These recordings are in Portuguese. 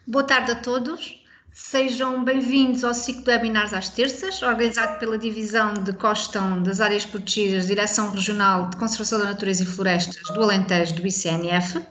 Boa tarde a todos. Sejam bem-vindos ao ciclo de webinars às terças, organizado pela Divisão de Costão das Áreas Protegidas, Direção Regional de Conservação da Natureza e Florestas do Alentejo, do ICNF.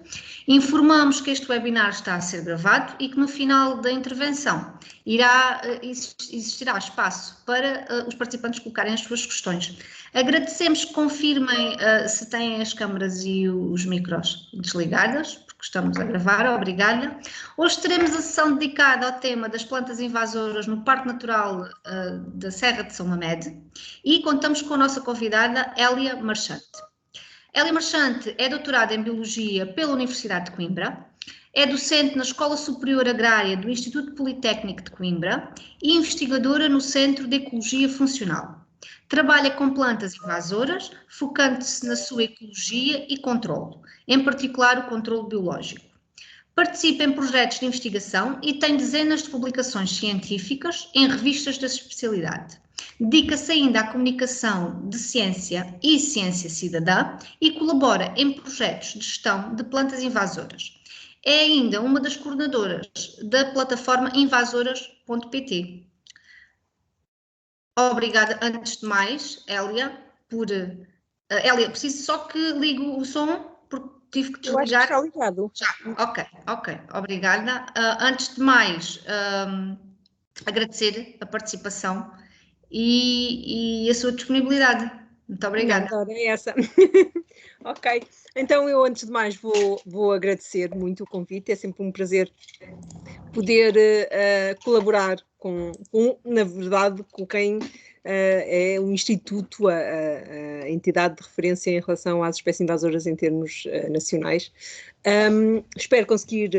Informamos que este webinar está a ser gravado e que no final da intervenção existirá espaço para os participantes colocarem as suas questões. Agradecemos que confirmem se têm as câmaras e os micros desligadas, porque estamos a gravar. Obrigada. Hoje teremos a sessão dedicada ao tema das plantas invasoras no Parque Natural da Serra de São Mamede e contamos com a nossa convidada Hélia Marchante. Hélia Marchante é doutorada em Biologia pela Universidade de Coimbra, é docente na Escola Superior Agrária do Instituto Politécnico de Coimbra e investigadora no Centro de Ecologia Funcional. Trabalha com plantas invasoras, focando-se na sua ecologia e controle, em particular o controle biológico. Participa em projetos de investigação e tem dezenas de publicações científicas em revistas da especialidade. Dedica-se ainda à comunicação de ciência e ciência cidadã e colabora em projetos de gestão de plantas invasoras. É ainda uma das coordenadoras da plataforma invasoras.pt. Obrigada, antes de mais, Hélia, Hélia, preciso só que ligue o som, porque tive que desligar. Eu acho que está ligado. Já, ok, obrigada. Antes de mais, agradecer a participação e a sua disponibilidade. Muito obrigada. Não, é essa. Ok, então eu antes de mais vou agradecer muito o convite, é sempre um prazer poder colaborar na verdade, com quem é o Instituto, a entidade de referência em relação às espécies invasoras em termos nacionais. Espero conseguir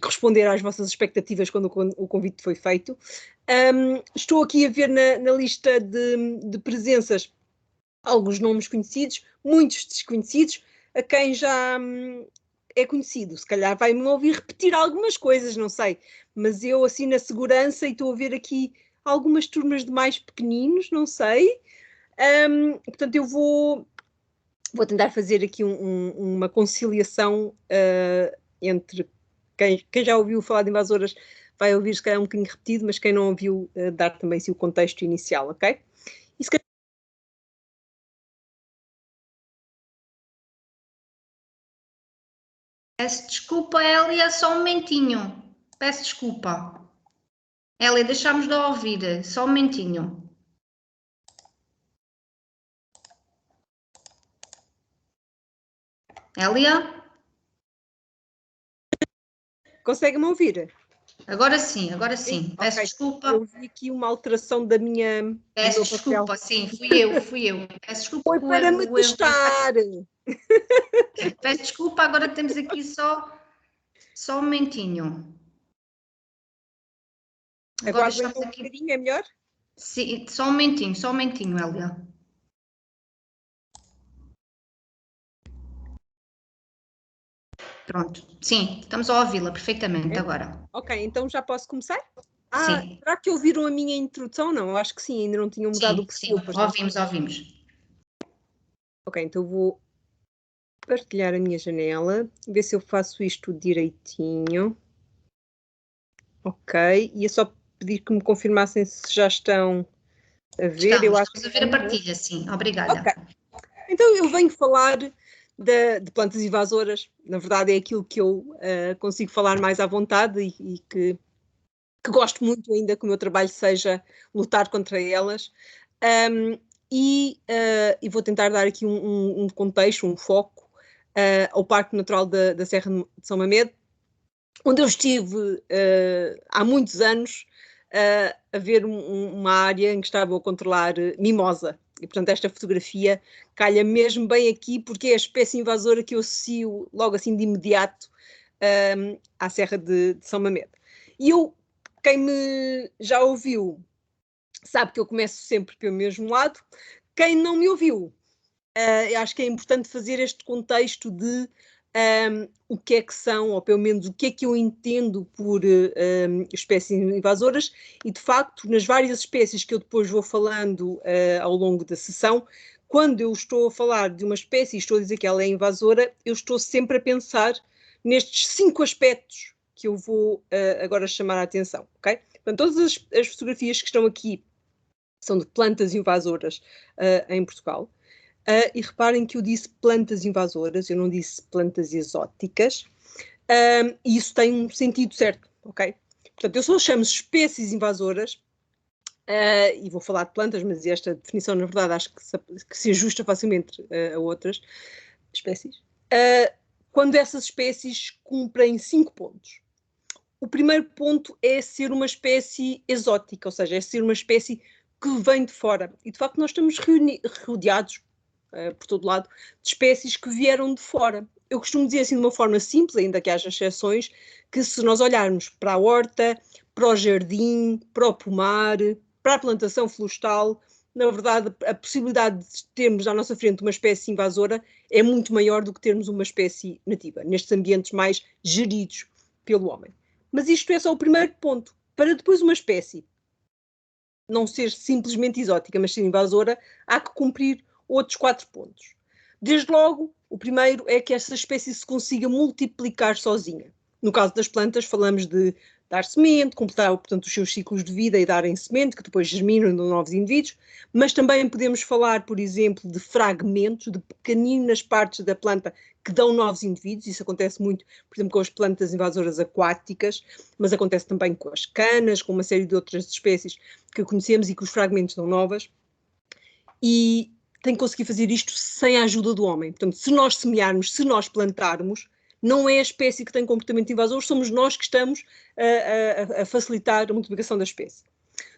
corresponder às vossas expectativas quando o convite foi feito. Estou aqui a ver na lista de presenças alguns nomes conhecidos, muitos desconhecidos, a quem já é conhecido. Se calhar vai-me ouvir repetir algumas coisas, não sei, mas eu assim na segurança, e estou a ver aqui algumas turmas de mais pequeninos, não sei. Portanto, eu vou tentar fazer aqui uma conciliação entre quem já ouviu falar de invasoras vai ouvir se calhar um bocadinho repetido, mas quem não ouviu, dar também o contexto inicial, ok? E se calhar Peço desculpa, Hélia, só um momentinho. Peço desculpa. Hélia, deixámos de ouvir, só um momentinho. Hélia? consegue-me ouvir? Agora sim, agora sim. Peço Okay. desculpa. Eu vi aqui uma alteração da minha. Peço desculpa, sim, fui eu. Peço desculpa Foi com para me o erro. testar. Peço desculpa, agora temos aqui só um momentinho. Agora Aguardo deixamos então um aqui. bocadinho, é melhor? Sim, só um momentinho, Hélia. Pronto, sim, estamos a ouvi-la perfeitamente agora. Ok, então já posso começar? Sim. Será que ouviram a minha introdução? Não, eu acho que sim, ainda não tinham mudado o perfil. Ouvimos. Ok, então vou partilhar a minha janela, ver se eu faço isto direitinho. Ok, e é só pedir que me confirmassem se já estão a ver. Estamos a ver a partilha, sim, obrigada. Ok, então eu venho falar de plantas invasoras. Na verdade é aquilo que eu consigo falar mais à vontade e que gosto muito ainda que o meu trabalho seja lutar contra elas. E vou tentar dar aqui um contexto, um foco ao Parque Natural da Serra de São Mamede, onde eu estive há muitos anos a ver uma área em que estava a controlar mimosa. E, portanto, esta fotografia calha mesmo bem aqui, porque é a espécie invasora que eu associo logo assim de imediato à Serra de São Mamede. E quem me já ouviu sabe que eu começo sempre pelo mesmo lado. Quem não me ouviu, acho que é importante fazer este contexto de o que é que são, ou pelo menos o que é que eu entendo por espécies invasoras, e de facto, nas várias espécies que eu depois vou falando ao longo da sessão, quando eu estou a falar de uma espécie e estou a dizer que ela é invasora, eu estou sempre a pensar nestes 5 aspectos que eu vou agora chamar a atenção, ok? Portanto, todas as fotografias que estão aqui são de plantas invasoras em Portugal. E reparem que eu disse plantas invasoras, eu não disse plantas exóticas, e isso tem um sentido certo, ok? Portanto, eu só chamo espécies invasoras, e vou falar de plantas, mas esta definição, na verdade, acho que se ajusta facilmente a outras espécies, quando essas espécies cumprem 5 pontos. O primeiro ponto é ser uma espécie exótica, ou seja, é ser uma espécie que vem de fora. E, de facto, nós estamos rodeados, por todo lado, de espécies que vieram de fora. Eu costumo dizer assim de uma forma simples, ainda que haja exceções, que se nós olharmos para a horta, para o jardim, para o pomar, para a plantação florestal, na verdade, a possibilidade de termos à nossa frente uma espécie invasora é muito maior do que termos uma espécie nativa, nestes ambientes mais geridos pelo homem. Mas isto é só o primeiro ponto. Para depois uma espécie não ser simplesmente exótica, mas ser invasora, há que cumprir outros 4 pontos. Desde logo, o primeiro é que essa espécie se consiga multiplicar sozinha. No caso das plantas, falamos de dar semente, completar, portanto, os seus ciclos de vida e darem semente, que depois germinam em novos indivíduos, mas também podemos falar, por exemplo, de fragmentos, de pequeninas partes da planta que dão novos indivíduos. Isso acontece muito, por exemplo, com as plantas invasoras aquáticas, mas acontece também com as canas, com uma série de outras espécies que conhecemos e que os fragmentos dão novas. E tem que conseguir fazer isto sem a ajuda do homem. Portanto, se nós semearmos, se nós plantarmos, não é a espécie que tem comportamento invasor, somos nós que estamos a facilitar a multiplicação da espécie.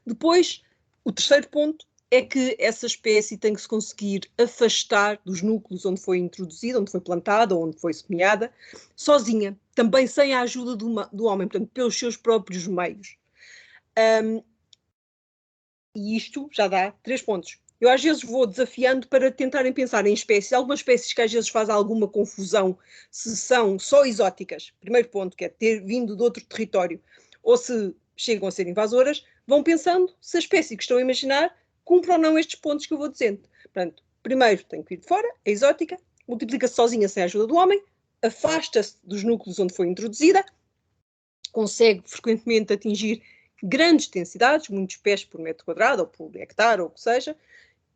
Depois, o terceiro ponto é que essa espécie tem que se conseguir afastar dos núcleos onde foi introduzida, onde foi plantada, onde foi semeada, sozinha, também sem a ajuda do homem, portanto, pelos seus próprios meios. E isto já dá 3 pontos. Eu às vezes vou desafiando para tentarem pensar em espécies, algumas espécies que às vezes fazem alguma confusão, se são só exóticas, primeiro ponto, que é ter vindo de outro território, ou se chegam a ser invasoras, vão pensando se a espécie que estão a imaginar cumpre ou não estes pontos que eu vou dizendo. Portanto, primeiro tem que vir de fora, é exótica, multiplica-se sozinha sem a ajuda do homem, afasta-se dos núcleos onde foi introduzida, consegue frequentemente atingir grandes densidades, muitos pés por metro quadrado, ou por hectare, ou o que seja,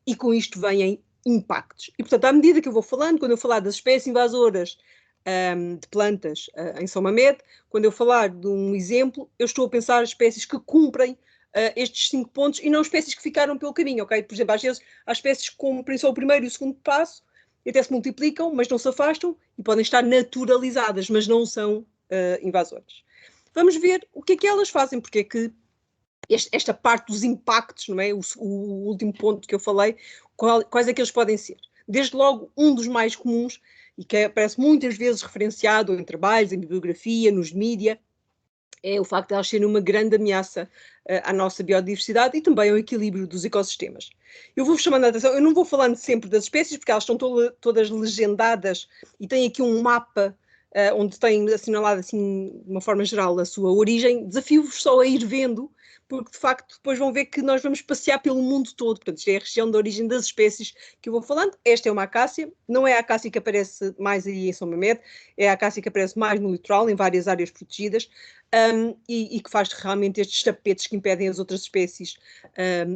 e com isto vêm impactos. E, portanto, à medida que eu vou falando, quando eu falar das espécies invasoras de plantas em São Mamede, quando eu falar de um exemplo, eu estou a pensar espécies que cumprem estes 5 pontos e não espécies que ficaram pelo caminho, ok? Por exemplo, às vezes há espécies que cumprem só o primeiro e o segundo passo, e até se multiplicam, mas não se afastam, e podem estar naturalizadas, mas não são invasoras. Vamos ver o que é que elas fazem, porque é que esta parte dos impactos, não é? O último ponto que eu falei, quais é que eles podem ser? Desde logo, um dos mais comuns, e que aparece muitas vezes referenciado em trabalhos, em bibliografia, nos mídia, é o facto de elas serem uma grande ameaça à nossa biodiversidade e também ao equilíbrio dos ecossistemas. Eu vou chamando a atenção, eu não vou falando sempre das espécies, porque elas estão todas legendadas e tem aqui um mapa onde tem assinalado assim, de uma forma geral, a sua origem. Desafio-vos só a ir vendo, porque de facto depois vão ver que nós vamos passear pelo mundo todo. Portanto, isto é a região de origem das espécies que eu vou falando. Esta é uma acácia, não é a acácia que aparece mais aí em São Mamede, é a acácia que aparece mais no litoral, em várias áreas protegidas, e que faz realmente estes tapetes que impedem as outras espécies,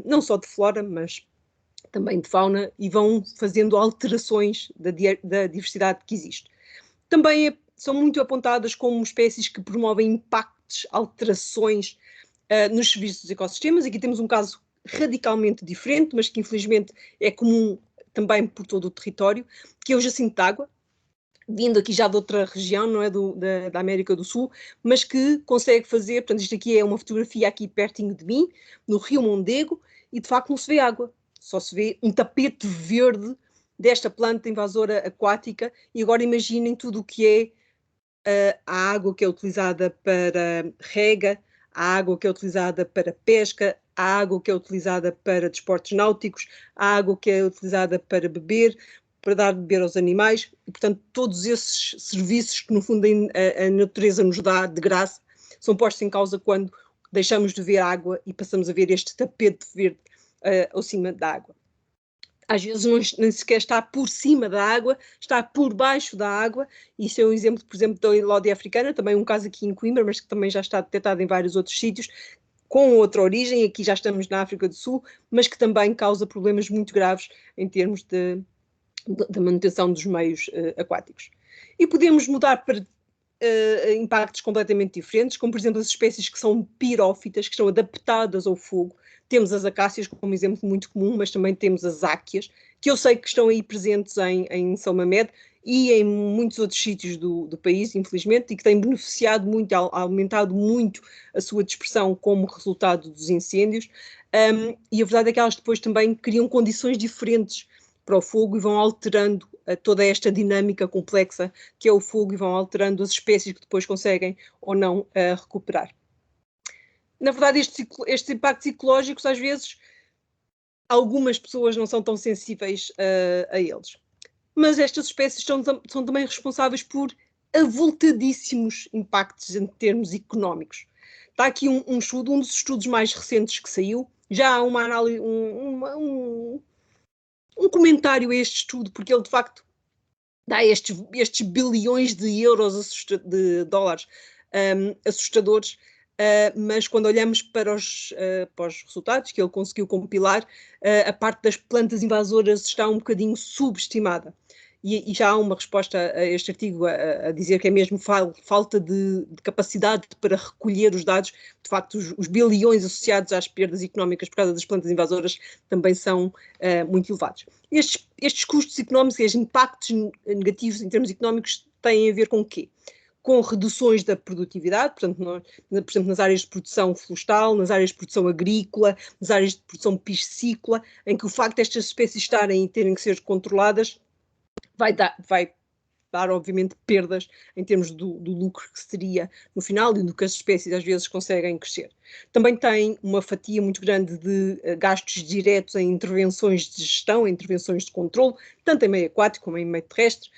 não só de flora, mas também de fauna, e vão fazendo alterações da diversidade que existe. Também são muito apontadas como espécies que promovem impactos, alterações nos serviços dos ecossistemas. Aqui temos um caso radicalmente diferente, mas que infelizmente é comum também por todo o território, que é o jacinto de água, vindo aqui já de outra região, não é da América do Sul, mas que consegue fazer, portanto isto aqui é uma fotografia aqui pertinho de mim, no Rio Mondego, e de facto não se vê água, só se vê um tapete verde desta planta invasora aquática. E agora imaginem tudo o que é a água que é utilizada para rega, a água que é utilizada para pesca, a água que é utilizada para desportos náuticos, a água que é utilizada para beber, para dar de beber aos animais, e portanto todos esses serviços que no fundo a natureza nos dá de graça são postos em causa quando deixamos de ver água e passamos a ver este tapete verde acima da água. às vezes nem sequer está por cima da água, está por baixo da água. Isso é um exemplo, por exemplo, da lódia africana, também um caso aqui em Coimbra, mas que também já está detectado em vários outros sítios, com outra origem, aqui já estamos na África do Sul, mas que também causa problemas muito graves em termos da manutenção dos meios aquáticos. E podemos mudar para impactos completamente diferentes, como por exemplo as espécies que são pirófitas, que estão adaptadas ao fogo. Temos as acácias como exemplo muito comum, mas também temos as áqueas, que eu sei que estão aí presentes em São Mamed e em muitos outros sítios do país, infelizmente, e que têm beneficiado muito, aumentado muito a sua dispersão como resultado dos incêndios. E a verdade é que elas depois também criam condições diferentes para o fogo e vão alterando toda esta dinâmica complexa que é o fogo e vão alterando as espécies que depois conseguem ou não recuperar. Na verdade, estes impactos ecológicos, às vezes, algumas pessoas não são tão sensíveis a eles. Mas estas espécies são também responsáveis por avultadíssimos impactos em termos económicos. Está aqui um estudo, um dos estudos mais recentes que saiu, já há uma análise, um comentário a este estudo, porque ele de facto dá estes bilhões de euros, de dólares assustadores, mas quando olhamos para os resultados que ele conseguiu compilar, a parte das plantas invasoras está um bocadinho subestimada. E já há uma resposta a este artigo a dizer que é mesmo falta de capacidade para recolher os dados. De facto, os bilhões associados às perdas económicas por causa das plantas invasoras também são muito elevados. Estes custos económicos e os impactos negativos em termos económicos têm a ver com o quê? Com reduções da produtividade, portanto, por exemplo, nas áreas de produção florestal, nas áreas de produção agrícola, nas áreas de produção piscícola, em que o facto destas espécies estarem e terem que ser controladas vai dar, obviamente, perdas em termos do lucro que seria no final e do que as espécies às vezes conseguem crescer. Também tem uma fatia muito grande de gastos diretos em intervenções de gestão, em intervenções de controle, tanto em meio aquático como em meio terrestre,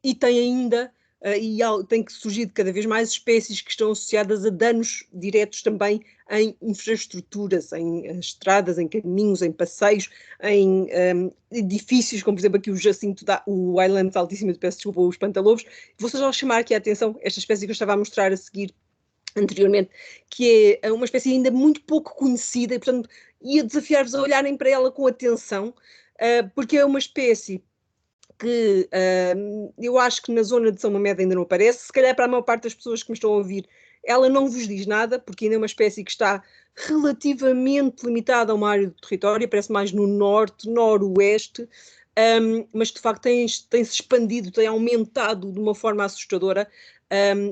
e tem ainda e tem que surgir cada vez mais espécies que estão associadas a danos diretos também em infraestruturas, em estradas, em caminhos, em passeios, em edifícios, como por exemplo aqui o Jacinto, o Island Altíssimo, peço desculpa, os Pantalobos. Vou só chamar aqui a atenção, esta espécie que eu estava a mostrar a seguir anteriormente, que é uma espécie ainda muito pouco conhecida e, portanto, ia desafiar-vos a olharem para ela com atenção, porque é uma espécie que eu acho que na zona de São Mamed ainda não aparece, se calhar para a maior parte das pessoas que me estão a ouvir, ela não vos diz nada, porque ainda é uma espécie que está relativamente limitada a uma área do território, aparece mais no norte, noroeste, mas de facto tem-se expandido, tem aumentado de uma forma assustadora,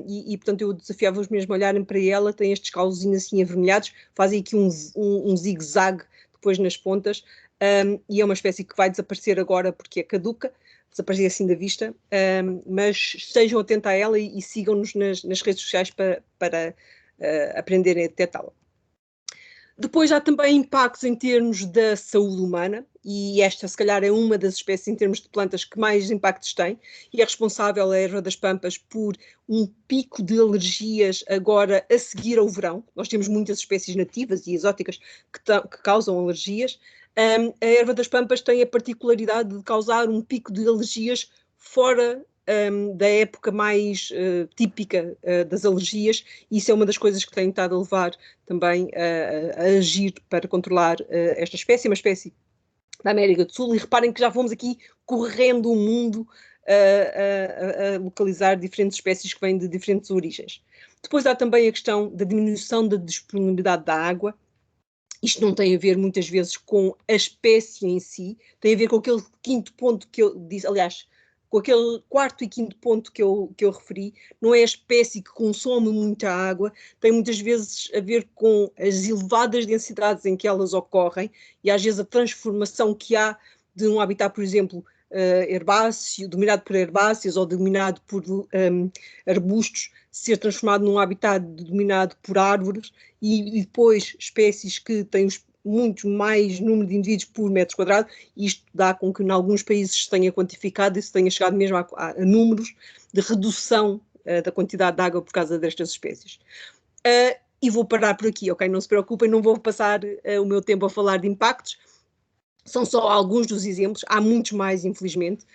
e portanto eu desafiava-vos mesmo a olharem para ela, tem estes caulozinhos assim avermelhados, fazem aqui um zigue-zague depois nas pontas, e é uma espécie que vai desaparecer agora porque é caduca, desaparecer assim da vista, mas estejam atentos a ela e sigam-nos nas redes sociais para aprenderem a detectá-la. Depois há também impactos em termos da saúde humana, e esta se calhar é uma das espécies em termos de plantas que mais impactos tem, e é responsável a erva das pampas por um pico de alergias agora a seguir ao verão. Nós temos muitas espécies nativas e exóticas que causam alergias. A erva das pampas tem a particularidade de causar um pico de alergias fora da época mais típica das alergias, e isso é uma das coisas que tem estado a levar também a agir para controlar esta espécie, uma espécie da América do Sul, e reparem que já fomos aqui correndo o mundo a localizar diferentes espécies que vêm de diferentes origens. Depois há também a questão da diminuição da disponibilidade da água. Isto não tem a ver muitas vezes com a espécie em si, tem a ver com aquele quinto ponto que eu disse, aliás, com aquele quarto e quinto ponto que eu referi. Não é a espécie que consome muita água, tem muitas vezes a ver com as elevadas densidades em que elas ocorrem e às vezes a transformação que há de um habitat, por exemplo, herbáceo, dominado por herbáceas ou dominado por arbustos, ser transformado num habitat dominado por árvores, e depois espécies que têm muito mais número de indivíduos por metro quadrado, e isto dá com que em alguns países se tenha quantificado e se tenha chegado mesmo a números de redução da quantidade de água por causa destas espécies. E vou parar por aqui, ok? Não se preocupem, não vou passar o meu tempo a falar de impactos, São só alguns dos exemplos, há muitos mais, infelizmente,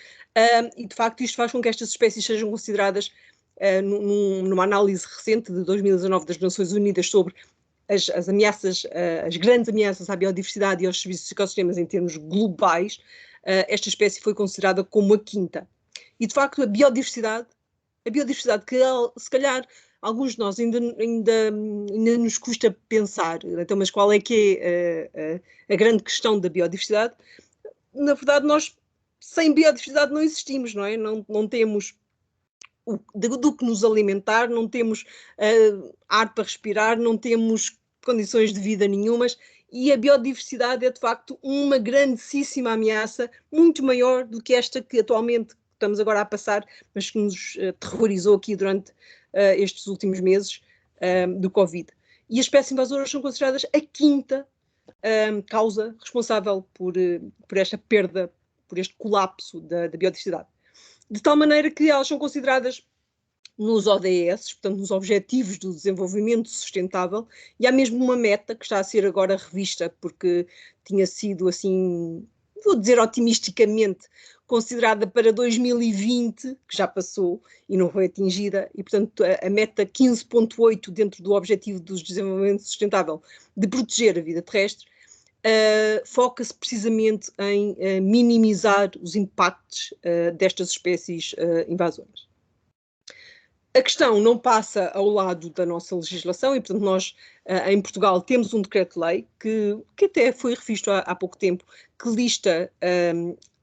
e de facto isto faz com que estas espécies sejam consideradas, numa análise recente de 2019 das Nações Unidas sobre as ameaças, as grandes ameaças à biodiversidade e aos serviços de ecossistemas em termos globais, esta espécie foi considerada como a quinta. E de facto a biodiversidade que se calhar alguns de nós ainda nos custa pensar, então, mas qual é que é a grande questão da biodiversidade? Na verdade, nós sem biodiversidade não existimos, não é? Não temos do que nos alimentar, não temos ar para respirar, não temos condições de vida nenhumas, e a biodiversidade é de facto uma grandíssima ameaça, muito maior do que esta que atualmente estamos agora a passar, mas que nos terrorizou aqui durante estes últimos meses do Covid. E as espécies invasoras são consideradas a quinta causa responsável por esta perda, por este colapso da biodiversidade. De tal maneira que elas são consideradas nos ODS, portanto nos Objetivos do Desenvolvimento Sustentável, e há mesmo uma meta que está a ser agora revista, porque tinha sido assim, vou dizer otimisticamente, considerada para 2020, que já passou e não foi atingida, e portanto a meta 15.8 dentro do Objetivo do Desenvolvimento Sustentável de proteger a vida terrestre, foca-se precisamente em minimizar os impactos destas espécies invasoras. A questão não passa ao lado da nossa legislação e, portanto, nós em Portugal temos um decreto-lei que até foi revisto há pouco tempo, que lista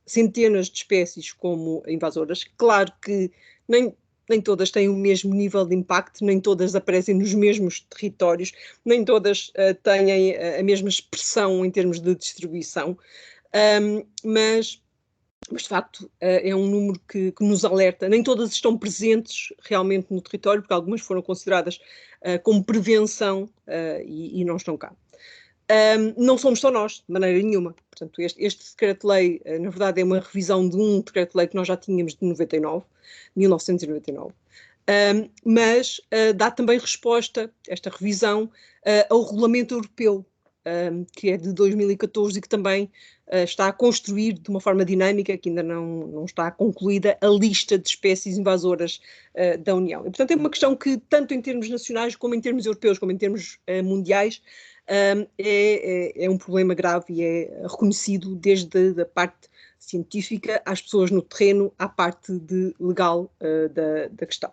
centenas de espécies como invasoras. Claro que nem todas têm o mesmo nível de impacto, nem todas aparecem nos mesmos territórios, nem todas têm a mesma expressão em termos de distribuição, mas de facto é um número que nos alerta. Nem todas estão presentes realmente no território, porque algumas foram consideradas como prevenção e não estão cá. Não somos só nós, de maneira nenhuma. Portanto, este decreto-lei, na verdade, é uma revisão de um decreto-lei que nós já tínhamos de 1999. Mas dá também resposta, esta revisão, ao Regulamento Europeu, que é de 2014 e que também está a construir de uma forma dinâmica, que ainda não está concluída, a lista de espécies invasoras da União. E, portanto, é uma questão que, tanto em termos nacionais, como em termos europeus, como em termos mundiais, é um problema grave e é reconhecido desde a parte científica às pessoas no terreno, à parte legal da questão.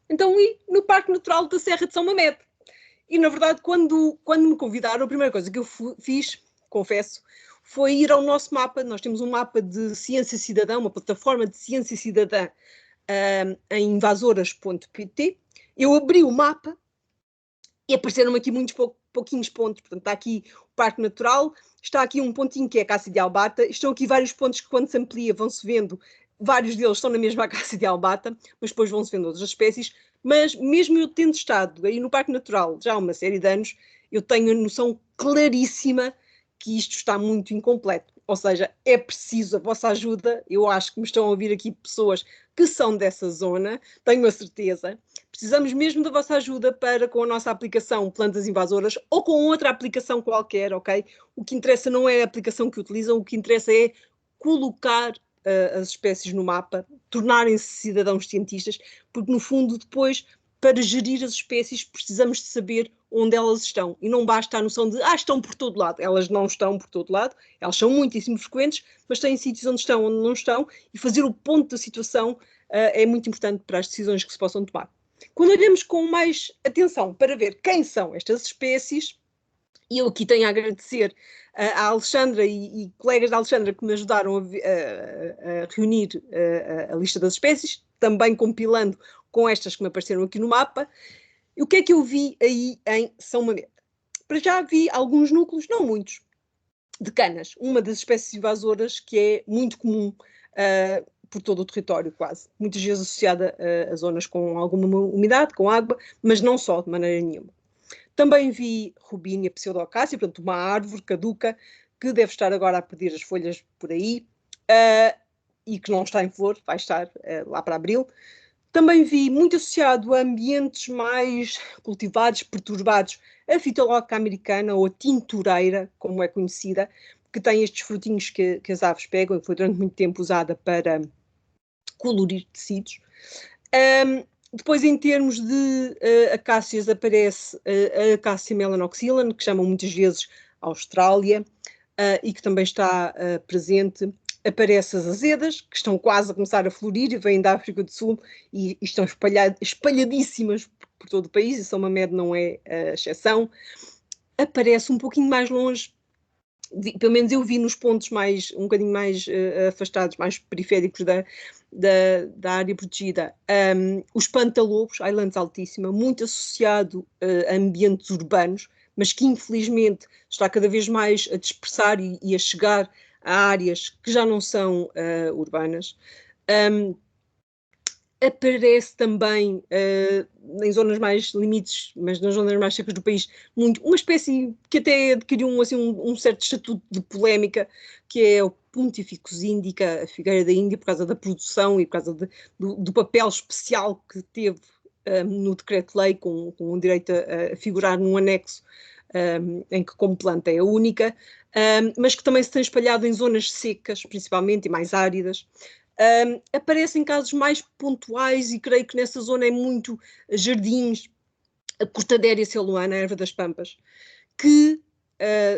Então, e no Parque Natural da Serra de São Mamede? E, na verdade, quando me convidaram, a primeira coisa que eu fiz, confesso, foi ir ao nosso mapa. Nós temos um mapa de ciência cidadã, uma plataforma de ciência cidadã em invasoras.pt. Eu abri o mapa e apareceram aqui muitos pouquinhos pontos. Portanto, está aqui o Parque Natural, está aqui um pontinho que é a Acácia de Albata, estão aqui vários pontos que, quando se amplia, vão-se vendo, vários deles estão na mesma Acácia de Albata, mas depois vão-se vendo outras espécies. Mas mesmo eu tendo estado aí no Parque Natural já há uma série de anos, eu tenho a noção claríssima que isto está muito incompleto. Ou seja, é preciso a vossa ajuda. Eu acho que me estão a ouvir aqui pessoas que são dessa zona, tenho a certeza. Precisamos mesmo da vossa ajuda para, com a nossa aplicação Plantas Invasoras ou com outra aplicação qualquer, ok? O que interessa não é a aplicação que utilizam, o que interessa é colocar as espécies no mapa, tornarem-se cidadãos cientistas, porque no fundo depois, para gerir as espécies, precisamos de saber onde elas estão. E não basta a noção de, estão por todo lado. Elas não estão por todo lado, elas são muitíssimo frequentes, mas têm sítios onde estão, onde não estão, e fazer o ponto da situação é muito importante para as decisões que se possam tomar. Quando olhamos com mais atenção para ver quem são estas espécies, e eu aqui tenho a agradecer à Alexandra e colegas da Alexandra que me ajudaram a reunir a lista das espécies, também compilando com estas que me apareceram aqui no mapa. E o que é que eu vi aí em São Mamede? Para já vi alguns núcleos, não muitos, de canas, uma das espécies invasoras que é muito comum por todo o território quase, muitas vezes associada a zonas com alguma umidade, com água, mas não só, de maneira nenhuma. Também vi Robínia pseudo-acácia, portanto uma árvore caduca que deve estar agora a perder as folhas por aí e que não está em flor, vai estar lá para abril. Também vi muito associado a ambientes mais cultivados, perturbados, a fitológica americana ou a tintureira, como é conhecida, que tem estes frutinhos que as aves pegam, e foi durante muito tempo usada para colorir tecidos. Depois, em termos de acácias, aparece a Acácia melanoxylon, que chamam muitas vezes Austrália, e que também está presente. Aparece as azedas, que estão quase a começar a florir, e vêm da África do Sul, e estão espalhadíssimas por todo o país, e São Mamede não é a exceção. Aparece um pouquinho mais longe, pelo menos eu vi nos pontos um bocadinho mais afastados, mais periféricos da área protegida, os pantalobos, Highlands altíssima, muito associado a ambientes urbanos, mas que infelizmente está cada vez mais a dispersar e a chegar a áreas que já não são urbanas. Aparece também em zonas mais limites, mas nas zonas mais secas do país, uma espécie que até adquiriu um certo estatuto de polémica, que é o Pontificus indica, a figueira da Índia, por causa da produção e por causa do papel especial que teve no decreto-lei, com o direito a figurar num anexo em que como planta é a única, mas que também se tem espalhado em zonas secas, principalmente, e mais áridas. Aparecem casos mais pontuais, e creio que nessa zona é muito jardins, a Cortaderia celuana, a erva das pampas, que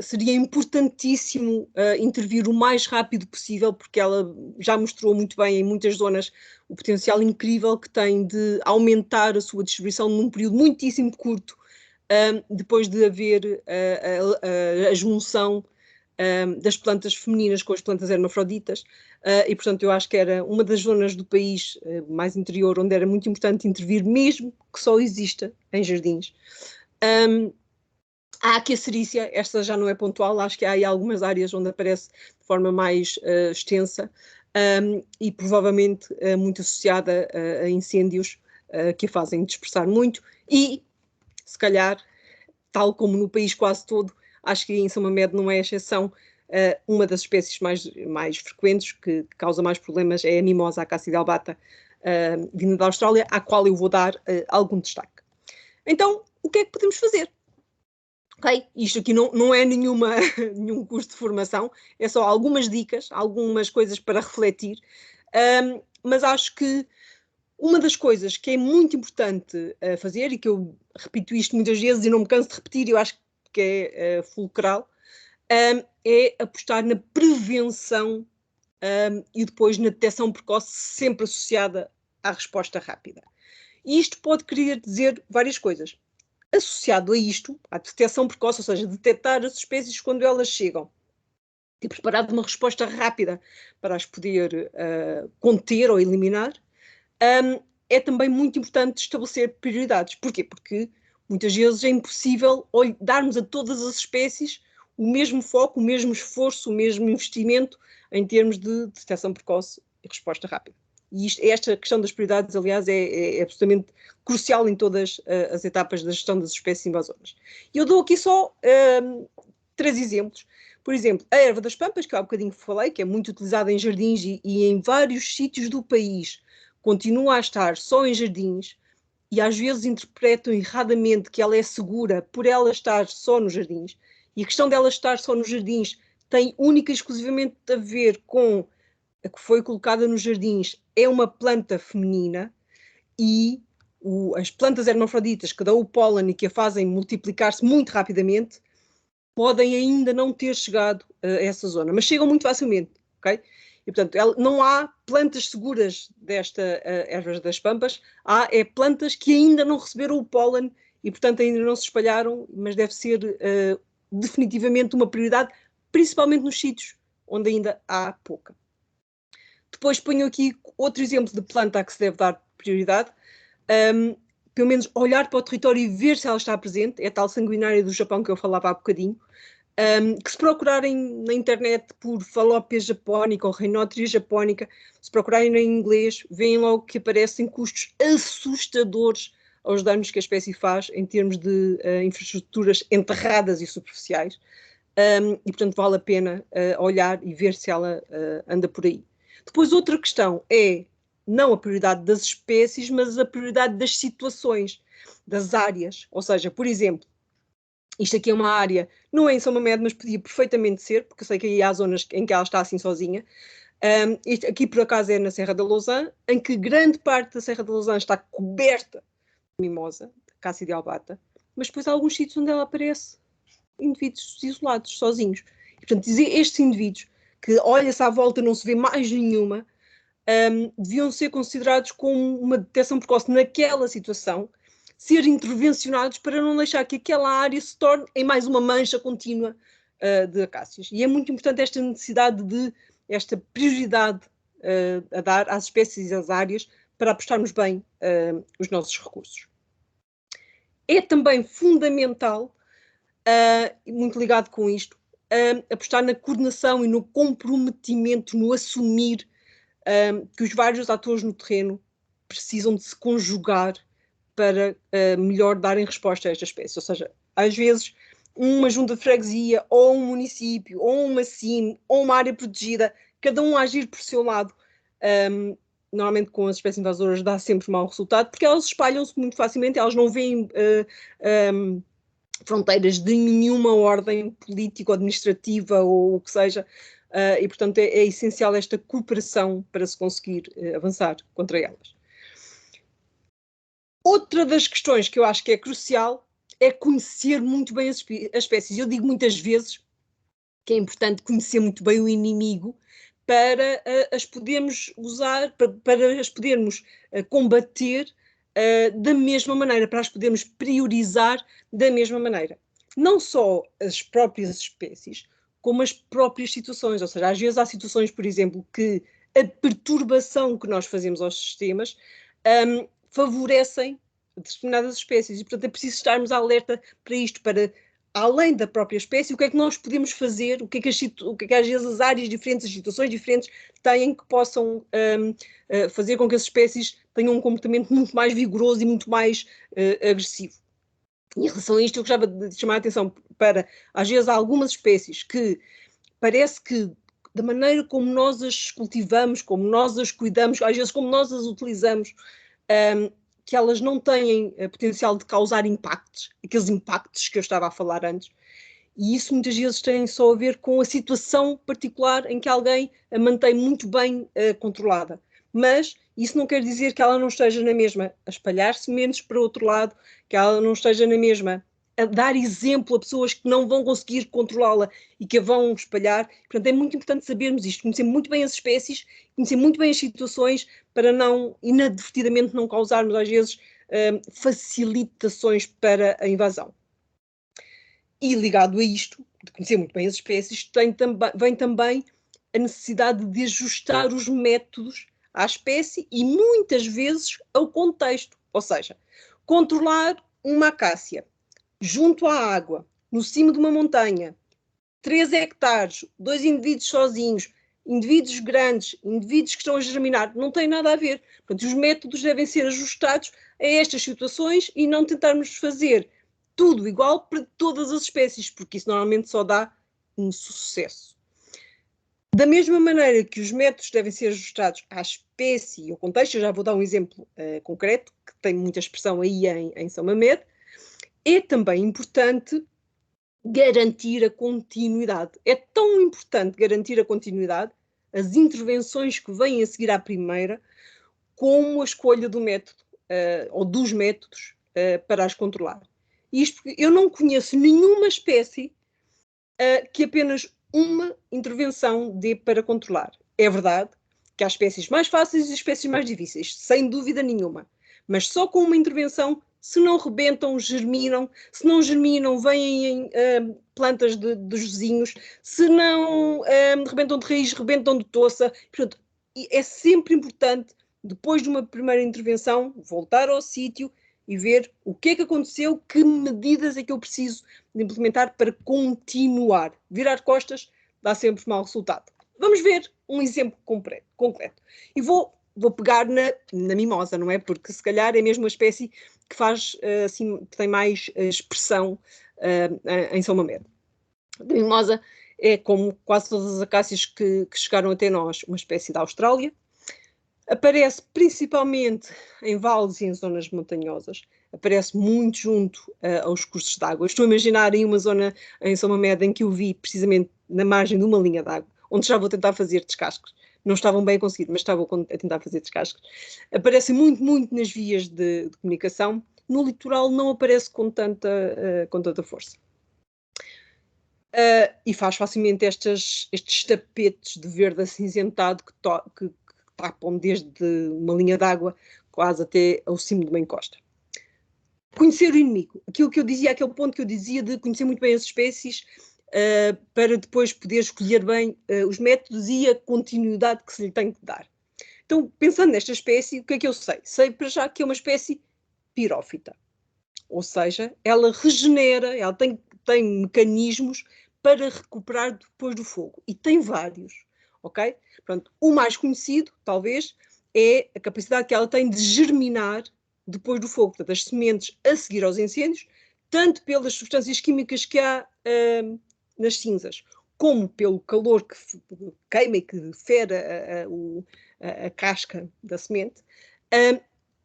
seria importantíssimo intervir o mais rápido possível, porque ela já mostrou muito bem em muitas zonas o potencial incrível que tem de aumentar a sua distribuição num período muitíssimo curto, depois de haver a junção das plantas femininas com as plantas hermafroditas, e portanto eu acho que era uma das zonas do país mais interior onde era muito importante intervir, mesmo que só exista em jardins. A Acacerícia, esta já não é pontual, acho que há aí algumas áreas onde aparece de forma mais extensa, e provavelmente muito associada a incêndios que a fazem dispersar muito, e se calhar, tal como no país quase todo, acho que em São Mamede não é exceção, uma das espécies mais frequentes, que causa mais problemas, é a mimosa Acácia albata, vinda da Austrália, à qual eu vou dar algum destaque. Então, o que é que podemos fazer? Ok, isto aqui não é nenhum curso de formação, é só algumas dicas, algumas coisas para refletir, mas acho que uma das coisas que é muito importante fazer, e que eu repito isto muitas vezes e não me canso de repetir, eu acho que é fulcral, é apostar na prevenção e depois na detecção precoce, sempre associada à resposta rápida. E isto pode querer dizer várias coisas. Associado a isto, à detecção precoce, ou seja, detectar as espécies quando elas chegam, ter preparado uma resposta rápida para as poder conter ou eliminar, é também muito importante estabelecer prioridades. Porquê? Porque muitas vezes é impossível darmos a todas as espécies o mesmo foco, o mesmo esforço, o mesmo investimento em termos de detecção precoce e resposta rápida. E esta questão das prioridades, aliás, é absolutamente crucial em todas as etapas da gestão das espécies invasoras. E eu dou aqui só 3 exemplos. Por exemplo, a erva das pampas, que eu há bocadinho falei, que é muito utilizada em jardins e em vários sítios do país, continua a estar só em jardins, e às vezes interpretam erradamente que ela é segura por ela estar só nos jardins. E a questão dela estar só nos jardins tem única e exclusivamente a ver com a que foi colocada nos jardins, é uma planta feminina, e as plantas hermafroditas que dão o pólen e que a fazem multiplicar-se muito rapidamente podem ainda não ter chegado a essa zona, mas chegam muito facilmente, ok? E, portanto, não há plantas seguras desta ervas das pampas, há plantas que ainda não receberam o pólen e, portanto, ainda não se espalharam, mas deve ser definitivamente uma prioridade, principalmente nos sítios onde ainda há pouca. Depois ponho aqui outro exemplo de planta a que se deve dar prioridade, pelo menos olhar para o território e ver se ela está presente, é a tal sanguinária do Japão que eu falava há bocadinho, que se procurarem na internet por Fallopias japónica ou Rhinotria japónica, se procurarem em inglês, veem logo que aparecem custos assustadores aos danos que a espécie faz em termos de infraestruturas enterradas e superficiais, e portanto vale a pena olhar e ver se ela anda por aí. Depois outra questão é não a prioridade das espécies, mas a prioridade das situações, das áreas. Ou seja, por exemplo, Isto aqui é uma área, não é em São Mamede, mas podia perfeitamente ser, porque eu sei que aí há zonas em que ela está assim sozinha. Isto aqui, por acaso, é na Serra da Lousã, em que grande parte da Serra da Lousã está coberta de mimosa, Cássia de Albata, mas depois há alguns sítios onde ela aparece indivíduos isolados, sozinhos. E, portanto, estes indivíduos, que olha-se à volta e não se vê mais nenhuma, deviam ser considerados como uma detecção precoce naquela situação, ser intervencionados para não deixar que aquela área se torne em mais uma mancha contínua de acácias. E é muito importante esta necessidade de, esta prioridade a dar às espécies e às áreas para apostarmos bem os nossos recursos. É também fundamental, muito ligado com isto, apostar na coordenação e no comprometimento, no assumir que os vários atores no terreno precisam de se conjugar para melhor darem resposta a esta espécie. Ou seja, às vezes uma junta de freguesia, ou um município, ou uma CIM, ou uma área protegida, cada um a agir por seu lado, normalmente com as espécies invasoras dá sempre mau resultado, porque elas espalham-se muito facilmente, elas não veem fronteiras de nenhuma ordem política, administrativa ou o que seja, e portanto é essencial esta cooperação para se conseguir avançar contra elas. Outra das questões que eu acho que é crucial é conhecer muito bem as espécies. Eu digo muitas vezes que é importante conhecer muito bem o inimigo para as podermos usar, para as podermos combater da mesma maneira, para as podermos priorizar da mesma maneira. Não só as próprias espécies, como as próprias situações. Ou seja, às vezes há situações, por exemplo, que a perturbação que nós fazemos aos sistemas favorecem determinadas espécies e, portanto, é preciso estarmos alerta para isto, para, além da própria espécie, o que é que nós podemos fazer, o que é que às vezes as áreas diferentes, as situações diferentes têm que possam fazer com que as espécies tenham um comportamento muito mais vigoroso e muito mais agressivo. E em relação a isto, eu gostava de chamar a atenção para, às vezes, há algumas espécies que parece que, da maneira como nós as cultivamos, como nós as cuidamos, às vezes como nós as utilizamos, que elas não têm potencial de causar impactos, aqueles impactos que eu estava a falar antes, e isso muitas vezes tem só a ver com a situação particular em que alguém a mantém muito bem controlada. Mas isso não quer dizer que ela não esteja na mesma a espalhar sementes para o outro lado, que ela não esteja na mesma a dar exemplo a pessoas que não vão conseguir controlá-la e que a vão espalhar. Portanto, é muito importante sabermos isto, conhecer muito bem as espécies, conhecer muito bem as situações para não, inadvertidamente, não causarmos, às vezes, facilitações para a invasão. E ligado a isto, de conhecer muito bem as espécies, vem também a necessidade de ajustar os métodos à espécie e muitas vezes ao contexto. Ou seja, controlar uma acácia junto à água, no cimo de uma montanha, 3 hectares, 2 indivíduos sozinhos, indivíduos grandes, indivíduos que estão a germinar, não tem nada a ver. Portanto, os métodos devem ser ajustados a estas situações e não tentarmos fazer tudo igual para todas as espécies, porque isso normalmente só dá insucesso. Da mesma maneira que os métodos devem ser ajustados à espécie e ao contexto, eu já vou dar um exemplo concreto, que tem muita expressão aí em São Mamede, é também importante garantir a continuidade. É tão importante garantir a continuidade, as intervenções que vêm a seguir à primeira, como a escolha do método, ou dos métodos, para as controlar. Isto porque eu não conheço nenhuma espécie que apenas uma intervenção dê para controlar. É verdade que há espécies mais fáceis e espécies mais difíceis, sem dúvida nenhuma. Mas só com uma intervenção, se não rebentam, germinam. Se não germinam, vêm plantas dos vizinhos. Se não rebentam de raiz, rebentam de toça. Portanto, é sempre importante, depois de uma primeira intervenção, voltar ao sítio e ver o que é que aconteceu, que medidas é que eu preciso de implementar para continuar. Virar costas dá sempre mau resultado. Vamos ver um exemplo concreto. E vou pegar na mimosa, não é? Porque se calhar é mesmo a espécie que faz, assim, que tem mais expressão em São Mamede. A mimosa é, como quase todas as acácias que chegaram até nós, uma espécie da Austrália. Aparece principalmente em vales e em zonas montanhosas. Aparece muito junto aos cursos de água. Estou a imaginar em uma zona em São Mamede em que eu vi precisamente na margem de uma linha de água, onde já vou tentar fazer descasques. Não estavam bem a conseguir, mas estavam a tentar fazer descasques. Aparece muito, muito nas vias de comunicação. No litoral não aparece com tanta força. E faz facilmente estes tapetes de verde acinzentado que tapam desde uma linha d'água quase até ao cimo de uma encosta. Conhecer o inimigo. Aquilo que eu dizia, aquele ponto que eu dizia de conhecer muito bem as espécies para depois poder escolher bem os métodos e a continuidade que se lhe tem que dar. Então, pensando nesta espécie, o que é que eu sei? Sei para já que é uma espécie pirófita. Ou seja, ela regenera, ela tem mecanismos para recuperar depois do fogo. E tem vários, ok? Portanto, o mais conhecido, talvez, é a capacidade que ela tem de germinar depois do fogo. Portanto, as sementes a seguir aos incêndios, tanto pelas substâncias químicas que há nas cinzas, como pelo calor que queima e que fere a casca da semente,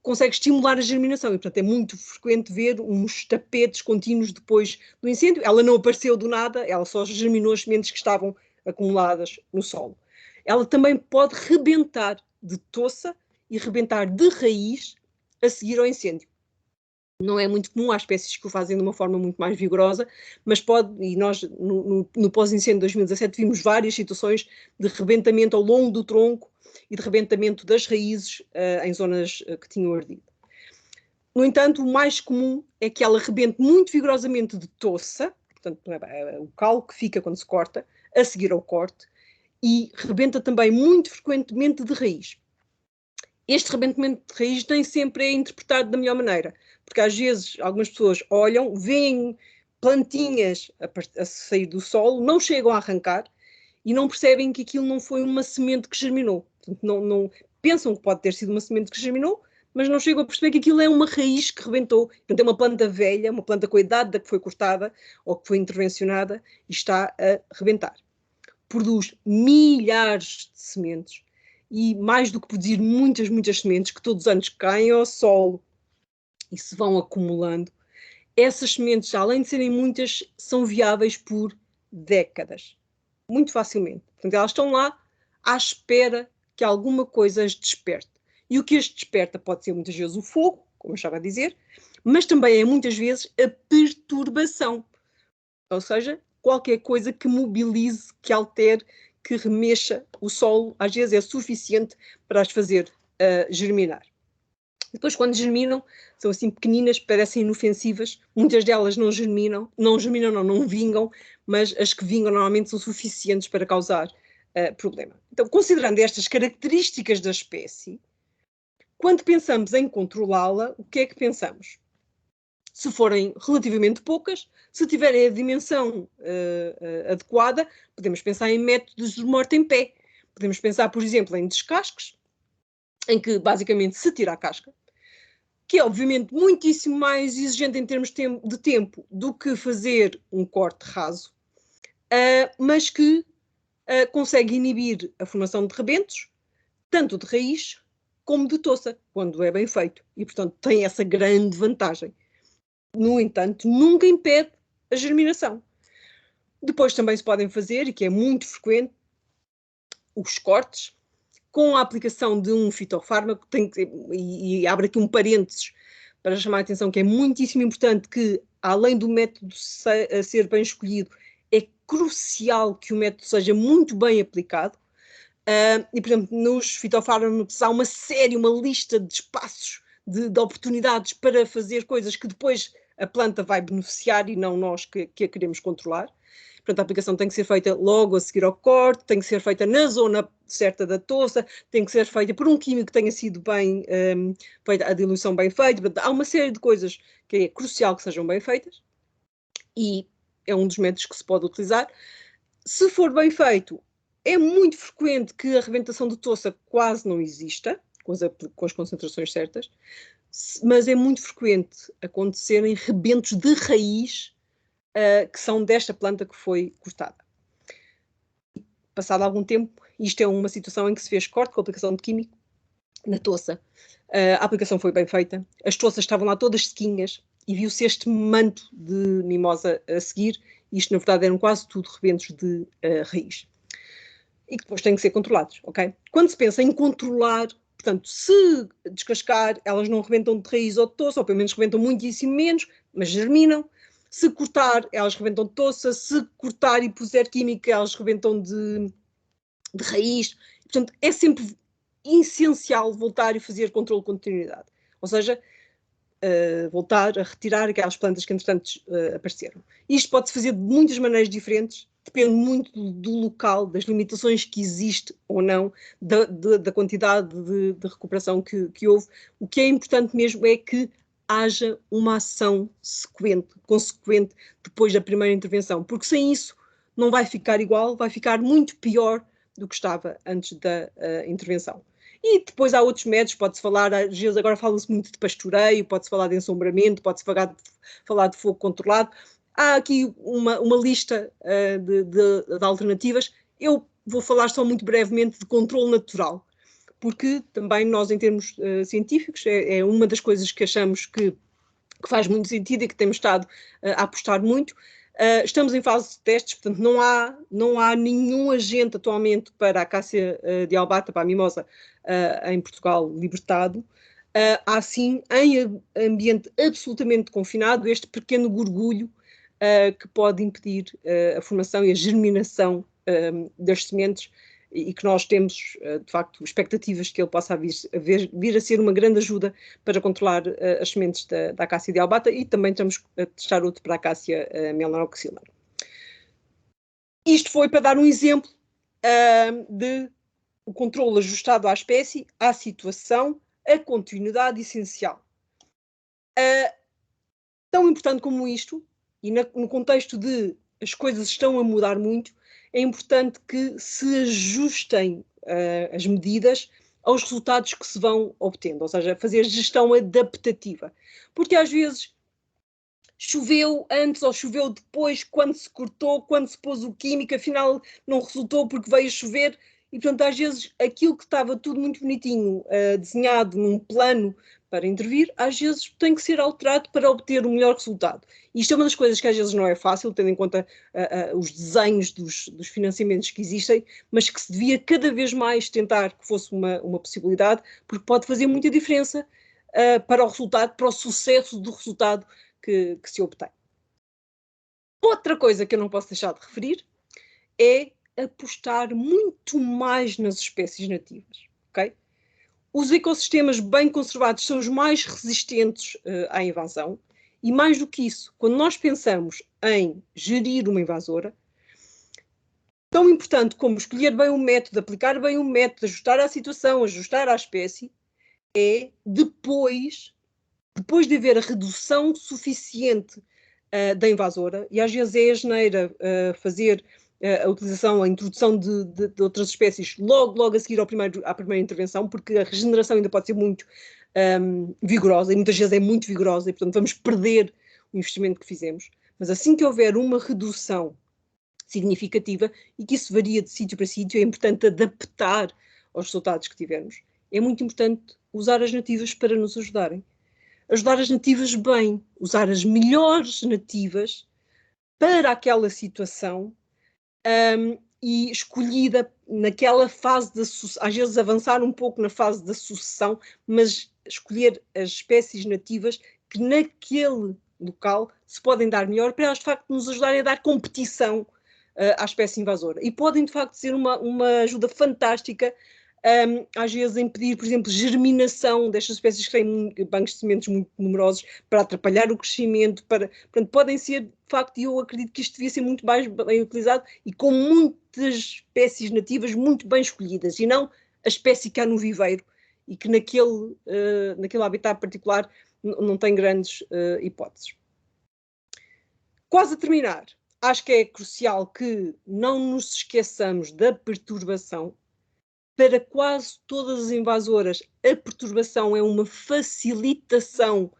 consegue estimular a germinação e, portanto, é muito frequente ver uns tapetes contínuos depois do incêndio. Ela não apareceu do nada, ela só germinou as sementes que estavam acumuladas no solo. Ela também pode rebentar de toça e rebentar de raiz a seguir ao incêndio. Não é muito comum, há espécies que o fazem de uma forma muito mais vigorosa, mas pode, e nós no pós-incêndio de 2017 vimos várias situações de rebentamento ao longo do tronco e de rebentamento das raízes em zonas que tinham ardido. No entanto, o mais comum é que ela rebente muito vigorosamente de toça, portanto, o calo que fica quando se corta, a seguir ao corte, e rebenta também muito frequentemente de raiz. Este rebentamento de raiz nem sempre é interpretado da melhor maneira, porque às vezes algumas pessoas olham, veem plantinhas a sair do solo, não chegam a arrancar e não percebem que aquilo não foi uma semente que germinou. Portanto, não pensam que pode ter sido uma semente que germinou, mas não chegam a perceber que aquilo é uma raiz que rebentou. Portanto, é uma planta velha, uma planta com a idade da que foi cortada ou que foi intervencionada e está a rebentar. Produz milhares de sementes e, mais do que produzir muitas, muitas sementes que todos os anos caem ao solo e se vão acumulando, essas sementes, além de serem muitas, são viáveis por décadas. Muito facilmente. Portanto, elas estão lá à espera que alguma coisa as desperte. E o que as desperta pode ser muitas vezes o fogo, como eu estava a dizer, mas também é muitas vezes a perturbação. Ou seja, qualquer coisa que mobilize, que altere, que remexa o solo, às vezes é suficiente para as fazer germinar. Depois, quando germinam, são assim pequeninas, parecem inofensivas. Muitas delas não vingam, mas as que vingam normalmente são suficientes para causar problema. Então, considerando estas características da espécie, quando pensamos em controlá-la, o que é que pensamos? Se forem relativamente poucas, se tiverem a dimensão adequada, podemos pensar em métodos de morte em pé. Podemos pensar, por exemplo, em descasques, em que basicamente se tira a casca, que é obviamente muitíssimo mais exigente em termos de tempo do que fazer um corte raso, mas que consegue inibir a formação de rebentos, tanto de raiz como de toça, quando é bem feito. E, portanto, tem essa grande vantagem. No entanto, nunca impede a germinação. Depois também se podem fazer, e que é muito frequente, os cortes com a aplicação de um fitofármaco, e abre aqui um parênteses para chamar a atenção que é muitíssimo importante que, além do método ser bem escolhido, é crucial que o método seja muito bem aplicado. E, por exemplo, nos fitofármacos há uma lista de espaços, de oportunidades para fazer coisas que depois a planta vai beneficiar e não nós que a queremos controlar. Portanto, a aplicação tem que ser feita logo a seguir ao corte, tem que ser feita na zona certa da toça, tem que ser feita por um químico que tenha sido bem feita, a diluição bem feita. Portanto, há uma série de coisas que é crucial que sejam bem feitas e é um dos métodos que se pode utilizar. Se for bem feito, é muito frequente que a rebentação de toça quase não exista, com as concentrações certas, mas é muito frequente acontecerem rebentos de raiz que são desta planta que foi cortada. Passado algum tempo, isto é uma situação em que se fez corte com aplicação de químico, na toça. A aplicação foi bem feita, as toças estavam lá todas sequinhas e viu-se este manto de mimosa a seguir. Isto, na verdade, eram quase tudo rebentos de raiz. E que depois têm que ser controlados, ok? Quando se pensa em controlar, portanto, se descascar, elas não rebentam de raiz ou de toça, ou pelo menos rebentam muitíssimo menos, mas germinam. Se cortar, elas rebentam de toça. Se cortar e puser química, elas rebentam de raiz. Portanto, é sempre essencial voltar e fazer controle de continuidade. Ou seja, voltar a retirar aquelas plantas que, entretanto, apareceram. Isto pode-se fazer de muitas maneiras diferentes, depende muito do local, das limitações que existe ou não, da quantidade de recuperação que houve. O que é importante mesmo é que haja uma ação consequente depois da primeira intervenção, porque sem isso não vai ficar igual, vai ficar muito pior do que estava antes da intervenção. E depois há outros métodos, pode-se falar, às vezes agora fala-se muito de pastoreio, pode-se falar de ensombramento, pode-se falar de fogo controlado. Há aqui uma lista de alternativas. Eu vou falar só muito brevemente de controle natural, porque também nós, em termos científicos, é uma das coisas que achamos que faz muito sentido e que temos estado a apostar muito. Estamos em fase de testes, portanto não há nenhum agente atualmente para a acácia dialbata, para a mimosa, em Portugal libertado. Há sim, em ambiente absolutamente confinado, este pequeno gorgulho que pode impedir a formação e a germinação das sementes, e que nós temos, de facto, expectativas que ele possa vir a ser uma grande ajuda para controlar as sementes da acácia dialbata, e também estamos a testar outro para a acácia melanoxylon. Isto foi para dar um exemplo de o controle ajustado à espécie, à situação, a continuidade essencial. Tão importante como isto, e no contexto de as coisas estão a mudar muito, é importante que se ajustem as medidas aos resultados que se vão obtendo, ou seja, fazer gestão adaptativa. Porque às vezes choveu antes ou choveu depois, quando se cortou, quando se pôs o químico, afinal não resultou porque veio chover, e portanto às vezes aquilo que estava tudo muito bonitinho, desenhado num plano para intervir, às vezes tem que ser alterado para obter o melhor resultado. E isto é uma das coisas que às vezes não é fácil, tendo em conta os desenhos dos financiamentos que existem, mas que se devia cada vez mais tentar que fosse uma possibilidade, porque pode fazer muita diferença para o resultado, para o sucesso do resultado que se obtém. Outra coisa que eu não posso deixar de referir é apostar muito mais nas espécies nativas, ok? Os ecossistemas bem conservados são os mais resistentes à invasão, e mais do que isso, quando nós pensamos em gerir uma invasora, tão importante como escolher bem o método, aplicar bem o método, ajustar à situação, ajustar à espécie, é depois de haver a redução suficiente da invasora, e às vezes é asneira fazer a utilização, a introdução de outras espécies logo a seguir à primeira intervenção, porque a regeneração ainda pode ser muito vigorosa, e muitas vezes é muito vigorosa, e portanto vamos perder o investimento que fizemos. Mas assim que houver uma redução significativa, e que isso varia de sítio para sítio, é importante adaptar aos resultados que tivermos. É muito importante usar as nativas para nos ajudarem. Ajudar as nativas bem, usar as melhores nativas para aquela situação, e escolhida naquela fase da sucessão, às vezes avançar um pouco na fase da sucessão, mas escolher as espécies nativas que naquele local se podem dar melhor, para elas de facto nos ajudarem a dar competição à espécie invasora. E podem de facto ser uma ajuda fantástica, às vezes impedir, por exemplo, germinação destas espécies que têm bancos de sementes muito numerosos, para atrapalhar o crescimento, portanto, podem ser, de facto, e eu acredito que isto devia ser muito mais bem utilizado, e com muitas espécies nativas muito bem escolhidas, e não a espécie que há no viveiro, e que naquele habitat particular não tem grandes hipóteses. Quase a terminar, acho que é crucial que não nos esqueçamos da perturbação. Para quase todas as invasoras, a perturbação é uma facilitação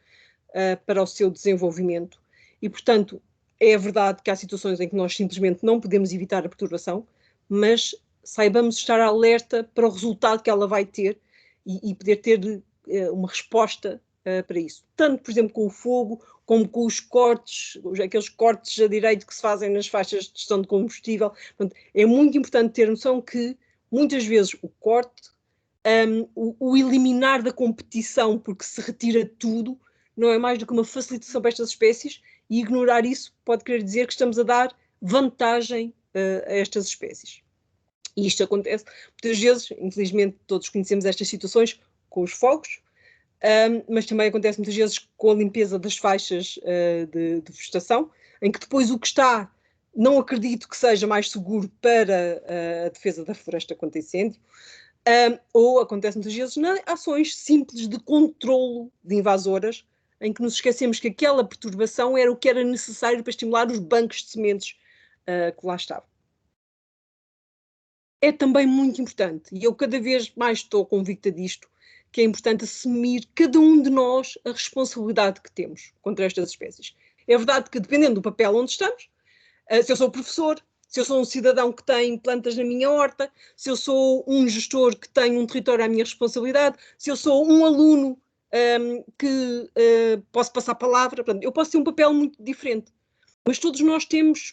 para o seu desenvolvimento, e, portanto, é verdade que há situações em que nós simplesmente não podemos evitar a perturbação, mas saibamos estar alerta para o resultado que ela vai ter, e poder ter uma resposta para isso. Tanto, por exemplo, com o fogo, como com os cortes, aqueles cortes a direito que se fazem nas faixas de gestão de combustível. Portanto, é muito importante ter noção que, muitas vezes, o corte, o eliminar da competição, porque se retira tudo, não é mais do que uma facilitação para estas espécies, e ignorar isso pode querer dizer que estamos a dar vantagem a estas espécies. E isto acontece muitas vezes, infelizmente todos conhecemos estas situações com os fogos, mas também acontece muitas vezes com a limpeza das faixas de vegetação, em que depois o que está, não acredito que seja mais seguro para a defesa da floresta contra incêndio, ou acontece muitas vezes nas ações simples de controlo de invasoras, em que nos esquecemos que aquela perturbação era o que era necessário para estimular os bancos de sementes que lá estavam. É também muito importante, e eu cada vez mais estou convicta disto, que é importante assumir cada um de nós a responsabilidade que temos contra estas espécies. É verdade que, dependendo do papel onde estamos, se eu sou professor, se eu sou um cidadão que tem plantas na minha horta, se eu sou um gestor que tem um território à minha responsabilidade, se eu sou um aluno que posso passar palavra, portanto, eu posso ter um papel muito diferente. Mas todos nós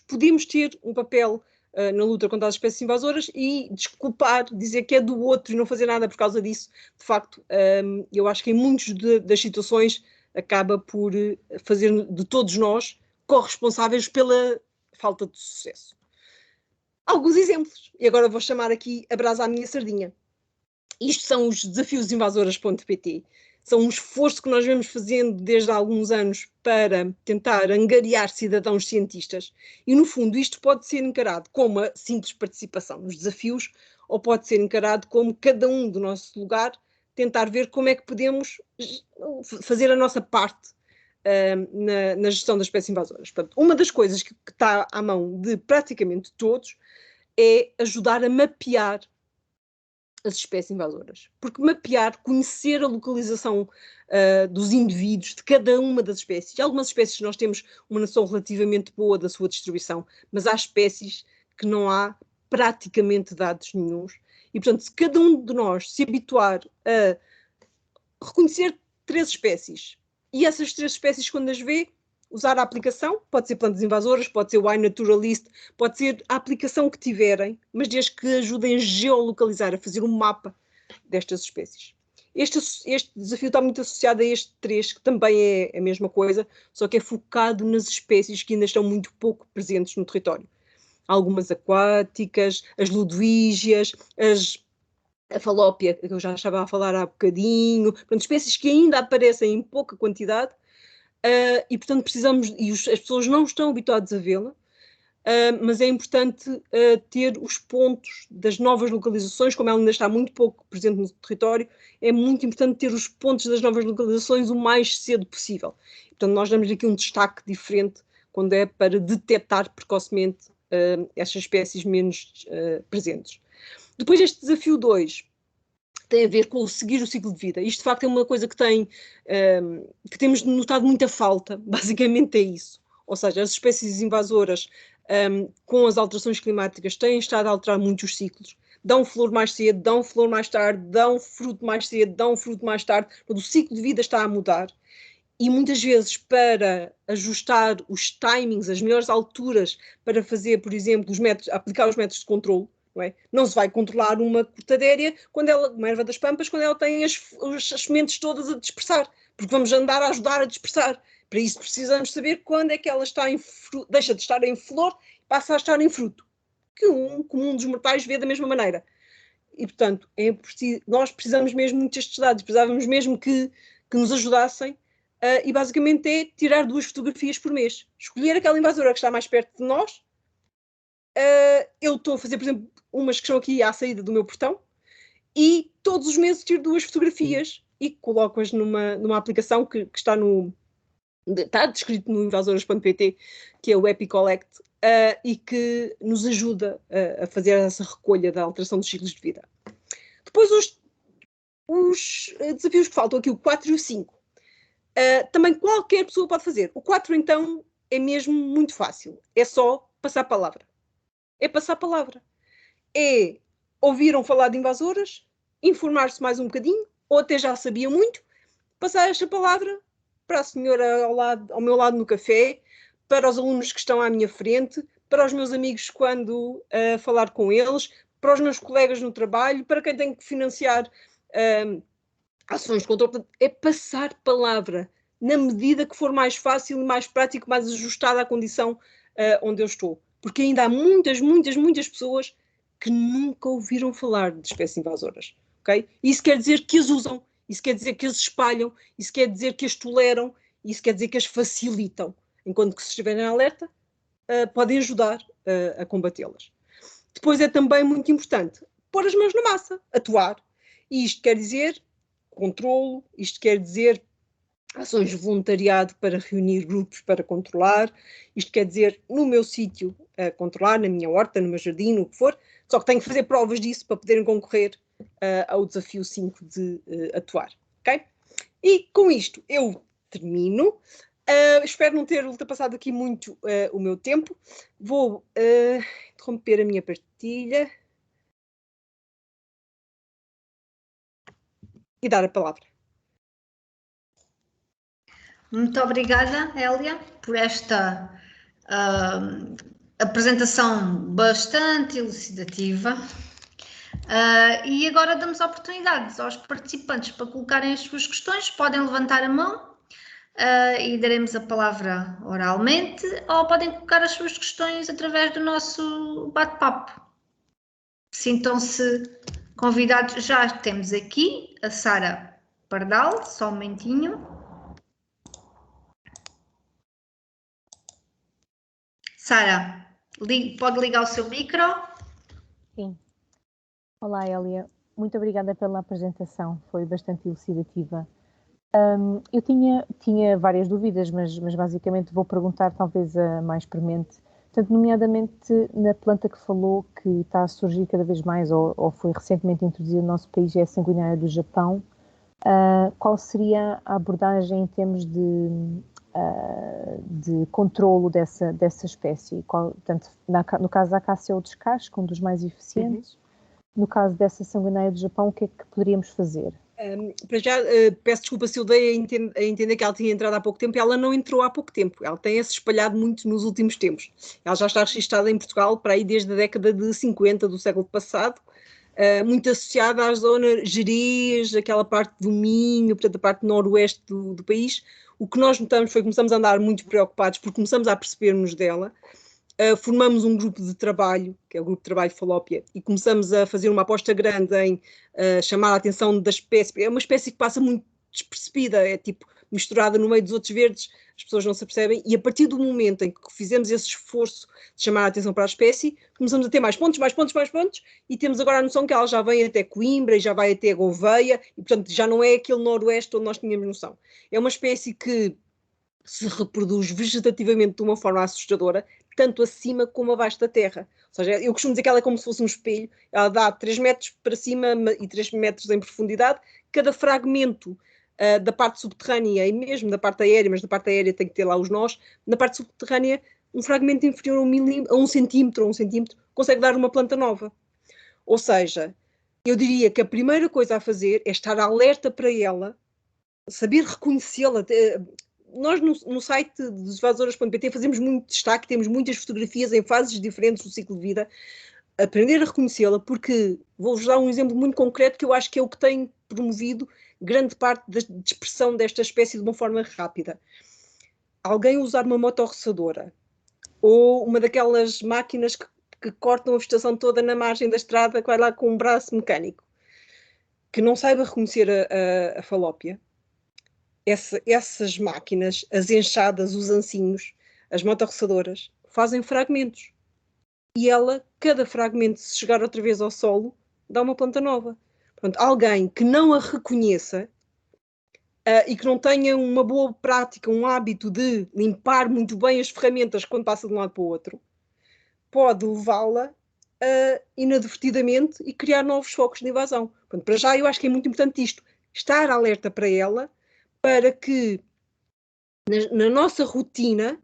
podemos ter um papel na luta contra as espécies invasoras e desculpar, dizer que é do outro e não fazer nada por causa disso. De facto, eu acho que em muitas das situações acaba por fazer de todos nós corresponsáveis pela falta de sucesso. Alguns exemplos, e agora vou chamar aqui a brasa à minha sardinha. Isto são os desafios invasoras.pt. São um esforço que nós vemos fazendo desde há alguns anos para tentar angariar cidadãos cientistas. E, no fundo, isto pode ser encarado como uma simples participação nos desafios ou pode ser encarado como cada um do nosso lugar tentar ver como é que podemos fazer a nossa parte na gestão das espécies invasoras. Portanto, uma das coisas que está à mão de praticamente todos é ajudar a mapear as espécies invasoras. Porque mapear, conhecer a localização dos indivíduos de cada uma das espécies. Algumas espécies nós temos uma noção relativamente boa da sua distribuição, mas há espécies que não há praticamente dados nenhuns. E, portanto, se cada um de nós se habituar a reconhecer 3 espécies, e essas 3 espécies, quando as vê, usar a aplicação, pode ser plantas invasoras, pode ser o iNaturalist, pode ser a aplicação que tiverem, mas desde que ajudem a geolocalizar, a fazer um mapa destas espécies. Este desafio está muito associado a este 3, que também é a mesma coisa, só que é focado nas espécies que ainda estão muito pouco presentes no território. Algumas aquáticas, as ludwígias, a falópia, que eu já estava a falar há bocadinho, portanto, espécies que ainda aparecem em pouca quantidade, e portanto precisamos, e as pessoas não estão habituadas a vê-la, mas é importante ter os pontos das novas localizações, como ela ainda está muito pouco presente no território, é muito importante ter os pontos das novas localizações o mais cedo possível. Portanto, nós damos aqui um destaque diferente quando é para detectar precocemente estas espécies menos presentes. Depois, este desafio 2 tem a ver com seguir o ciclo de vida. Isto, de facto, é uma coisa que que temos notado muita falta. Basicamente é isso. Ou seja, as espécies invasoras, com as alterações climáticas, têm estado a alterar muito os ciclos. Dão flor mais cedo, dão flor mais tarde, dão fruto mais cedo, dão fruto mais tarde. O ciclo de vida está a mudar. E muitas vezes, para ajustar os timings, as melhores alturas para fazer, por exemplo, aplicar os métodos de controle, não se vai controlar uma cortadéria, uma erva das pampas, quando ela tem as sementes todas a dispersar, porque vamos andar a ajudar a dispersar. Para isso precisamos saber quando é que ela deixa de estar em flor e passa a estar em fruto, que um comum dos mortais vê da mesma maneira. E, portanto, nós precisamos mesmo muito destes dados, precisávamos mesmo que nos ajudassem, e basicamente é tirar 2 fotografias por mês. Escolher aquela invasora que está mais perto de nós. Eu estou a fazer, por exemplo, umas que estão aqui à saída do meu portão, e todos os meses tiro 2 fotografias e coloco-as numa aplicação que está descrito no invasoras.pt, que é o EpiCollect, e que nos ajuda a fazer essa recolha da alteração dos ciclos de vida. Depois os desafios que faltam aqui, o 4 e o 5. Também qualquer pessoa pode fazer. O 4, então, é mesmo muito fácil. É só passar a palavra. É passar a palavra. É ouviram falar de invasoras, informar-se mais um bocadinho, ou até já sabia muito, passar esta palavra para a senhora ao meu lado no café, para os alunos que estão à minha frente, para os meus amigos quando falar com eles, para os meus colegas no trabalho, para quem tem que financiar ações de controle. É passar palavra na medida que for mais fácil e mais prático, mais ajustada à condição onde eu estou. Porque ainda há muitas pessoas que nunca ouviram falar de espécies invasoras. Okay? Isso quer dizer que as usam, isso quer dizer que as espalham, isso quer dizer que as toleram, isso quer dizer que as facilitam. Enquanto que se estiverem alerta, podem ajudar a combatê-las. Depois é também muito importante pôr as mãos na massa, atuar. E isto quer dizer controlo, isto quer dizer ações de voluntariado para reunir grupos para controlar, isto quer dizer no meu sítio controlar, na minha horta, no meu jardim, no que for, só que tenho que fazer provas disso para poderem concorrer ao desafio 5 de atuar, ok? E com isto eu termino. Espero não ter ultrapassado aqui muito o meu tempo. Vou interromper a minha partilha e dar a palavra. Muito obrigada, Hélia, por esta apresentação bastante elucidativa. E agora damos oportunidades aos participantes para colocarem as suas questões. Podem levantar a mão e daremos a palavra oralmente, ou podem colocar as suas questões através do nosso bate-papo. Sintam-se convidados. Já temos aqui a Sara Pardal, só um momentinho. Sara, pode ligar o seu micro? Sim. Olá, Hélia. Muito obrigada pela apresentação, foi bastante elucidativa. Eu tinha várias dúvidas, mas basicamente vou perguntar talvez a mais premente. Portanto, nomeadamente na planta que falou que está a surgir cada vez mais, ou foi recentemente introduzida no nosso país, é a sanguinária do Japão. Qual seria a abordagem em termos de controlo dessa espécie? Portanto, no caso da acácia é o descasque, um dos mais eficientes. No caso dessa sanguinária do Japão, o que é que poderíamos fazer? Para já, peço desculpa se eu dei a entender que ela tinha entrado há pouco tempo. Ela não entrou há pouco tempo, ela tem-se espalhado muito nos últimos tempos. Ela já está registada em Portugal para aí desde a década de 50 do século passado, muito associada à zona Gerês, aquela parte do Minho, portanto a parte noroeste do país. O que nós notamos foi que começamos a andar muito preocupados porque começamos a perceber-nos dela. Formamos um grupo de trabalho, que é o Grupo de Trabalho Falópia, e começamos a fazer uma aposta grande em chamar a atenção da espécie. É uma espécie que passa muito despercebida, é tipo misturada no meio dos outros verdes, as pessoas não se apercebem, e a partir do momento em que fizemos esse esforço de chamar a atenção para a espécie, começamos a ter mais pontos, e temos agora a noção que ela já vem até Coimbra, e já vai até Gouveia, e portanto já não é aquele noroeste onde nós tínhamos noção. É uma espécie que se reproduz vegetativamente de uma forma assustadora, tanto acima como abaixo da terra. Ou seja, eu costumo dizer que ela é como se fosse um espelho, ela dá 3 metros para cima e 3 metros em profundidade, cada fragmento da parte subterrânea e mesmo da parte aérea, mas da parte aérea tem que ter lá os nós, na parte subterrânea um fragmento inferior a 1 centímetro, consegue dar uma planta nova. Ou seja, eu diria que a primeira coisa a fazer é estar alerta para ela, saber reconhecê-la. Nós no site desinvasoras.pt fazemos muito destaque, temos muitas fotografias em fases diferentes do ciclo de vida, aprender a reconhecê-la, porque vou-vos dar um exemplo muito concreto que eu acho que é o que tem promovido grande parte da dispersão desta espécie de uma forma rápida. Alguém usar uma motorroçadora ou uma daquelas máquinas que cortam a vegetação toda na margem da estrada, que vai lá com um braço mecânico, que não saiba reconhecer a falópia. Essas máquinas, as enxadas, os ancinhos, as motorroçadoras, fazem fragmentos. E ela, cada fragmento, se chegar outra vez ao solo, dá uma planta nova. Portanto, alguém que não a reconheça e que não tenha uma boa prática, um hábito de limpar muito bem as ferramentas quando passa de um lado para o outro, pode levá-la inadvertidamente e criar novos focos de invasão. Portanto, para já eu acho que é muito importante isto, estar alerta para ela, para que na nossa rotina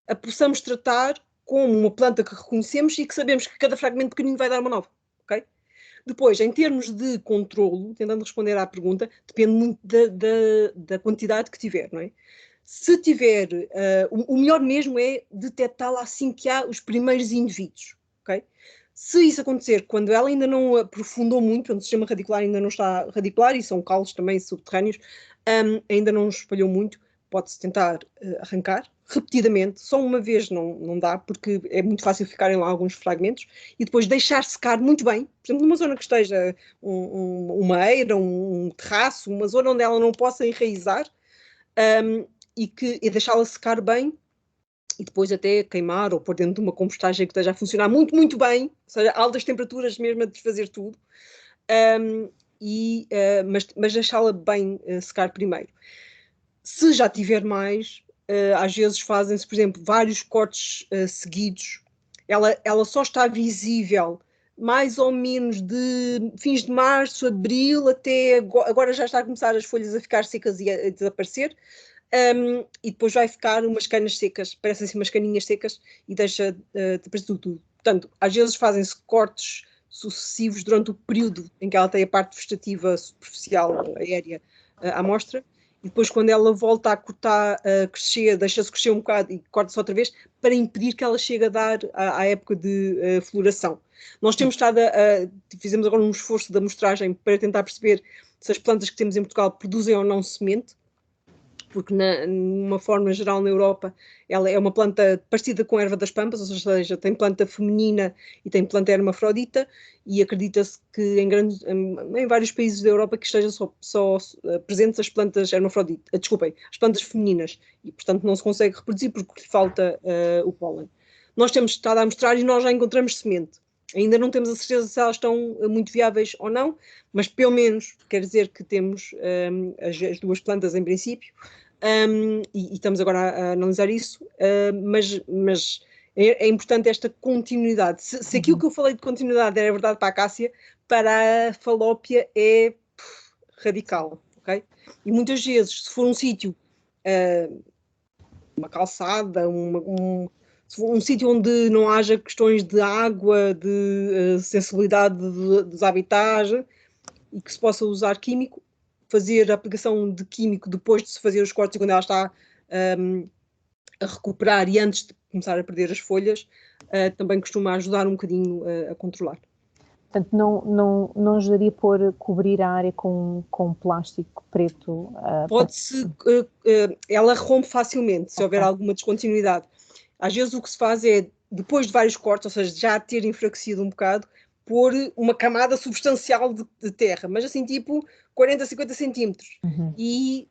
a possamos tratar como uma planta que reconhecemos e que sabemos que cada fragmento pequenino vai dar uma nova. Okay? Depois, em termos de controlo, tentando responder à pergunta, depende muito da quantidade que tiver, não é? Se tiver, o melhor mesmo é detectá-la assim que há os primeiros indivíduos, ok? Se isso acontecer quando ela ainda não aprofundou muito, quando o sistema radicular ainda não está radicular, e são calos também subterrâneos, ainda não espalhou muito, pode-se tentar arrancar repetidamente, só uma vez não dá, porque é muito fácil ficarem lá alguns fragmentos, e depois deixar secar muito bem, por exemplo, numa zona que esteja uma eira, um terraço, uma zona onde ela não possa enraizar, e deixá-la secar bem, e depois até queimar ou pôr dentro de uma compostagem que esteja a funcionar muito, muito bem, ou seja, altas temperaturas mesmo a desfazer tudo, mas deixá-la bem secar primeiro. Se já tiver mais, às vezes fazem-se, por exemplo, vários cortes seguidos. Ela só está visível mais ou menos de fins de março, abril, até agora já está a começar as folhas a ficar secas e a desaparecer. E depois vai ficar umas canas secas, parecem assim umas caninhas secas, e deixa desaparecer tudo. Portanto, às vezes fazem-se cortes sucessivos durante o período em que ela tem a parte vegetativa superficial, aérea, à mostra, e depois quando ela volta a cortar, a crescer, deixa-se crescer um bocado e corta-se outra vez, para impedir que ela chegue a dar à época de floração. Nós temos estado fizemos agora um esforço de amostragem para tentar perceber se as plantas que temos em Portugal produzem ou não semente, porque numa forma geral na Europa ela é uma planta parecida com a erva das pampas, ou seja, tem planta feminina e tem planta hermafrodita, e acredita-se que em vários países da Europa que estejam só presentes as plantas hermafroditas, desculpem, as plantas femininas, e portanto não se consegue reproduzir porque falta o pólen. Nós temos estado a mostrar e nós já encontramos semente. Ainda não temos a certeza se elas estão muito viáveis ou não, mas pelo menos quer dizer que temos as duas plantas em princípio, e estamos agora a analisar isso, mas é importante esta continuidade. Se aquilo que eu falei de continuidade era verdade para a acácia, para a falópia é radical, ok? E muitas vezes, se for um sítio, uma calçada, um sítio onde não haja questões de água, de sensibilidade dos habitats, e que se possa usar químico, fazer a aplicação de químico depois de se fazer os cortes e quando ela está a recuperar e antes de começar a perder as folhas, também costuma ajudar um bocadinho a controlar. Portanto, não ajudaria por cobrir a área com plástico preto? Pode-se, ela rompe facilmente, se houver alguma descontinuidade. Às vezes o que se faz é, depois de vários cortes, ou seja, já ter enfraquecido um bocado, pôr uma camada substancial de terra, mas assim tipo 40, 50 centímetros. E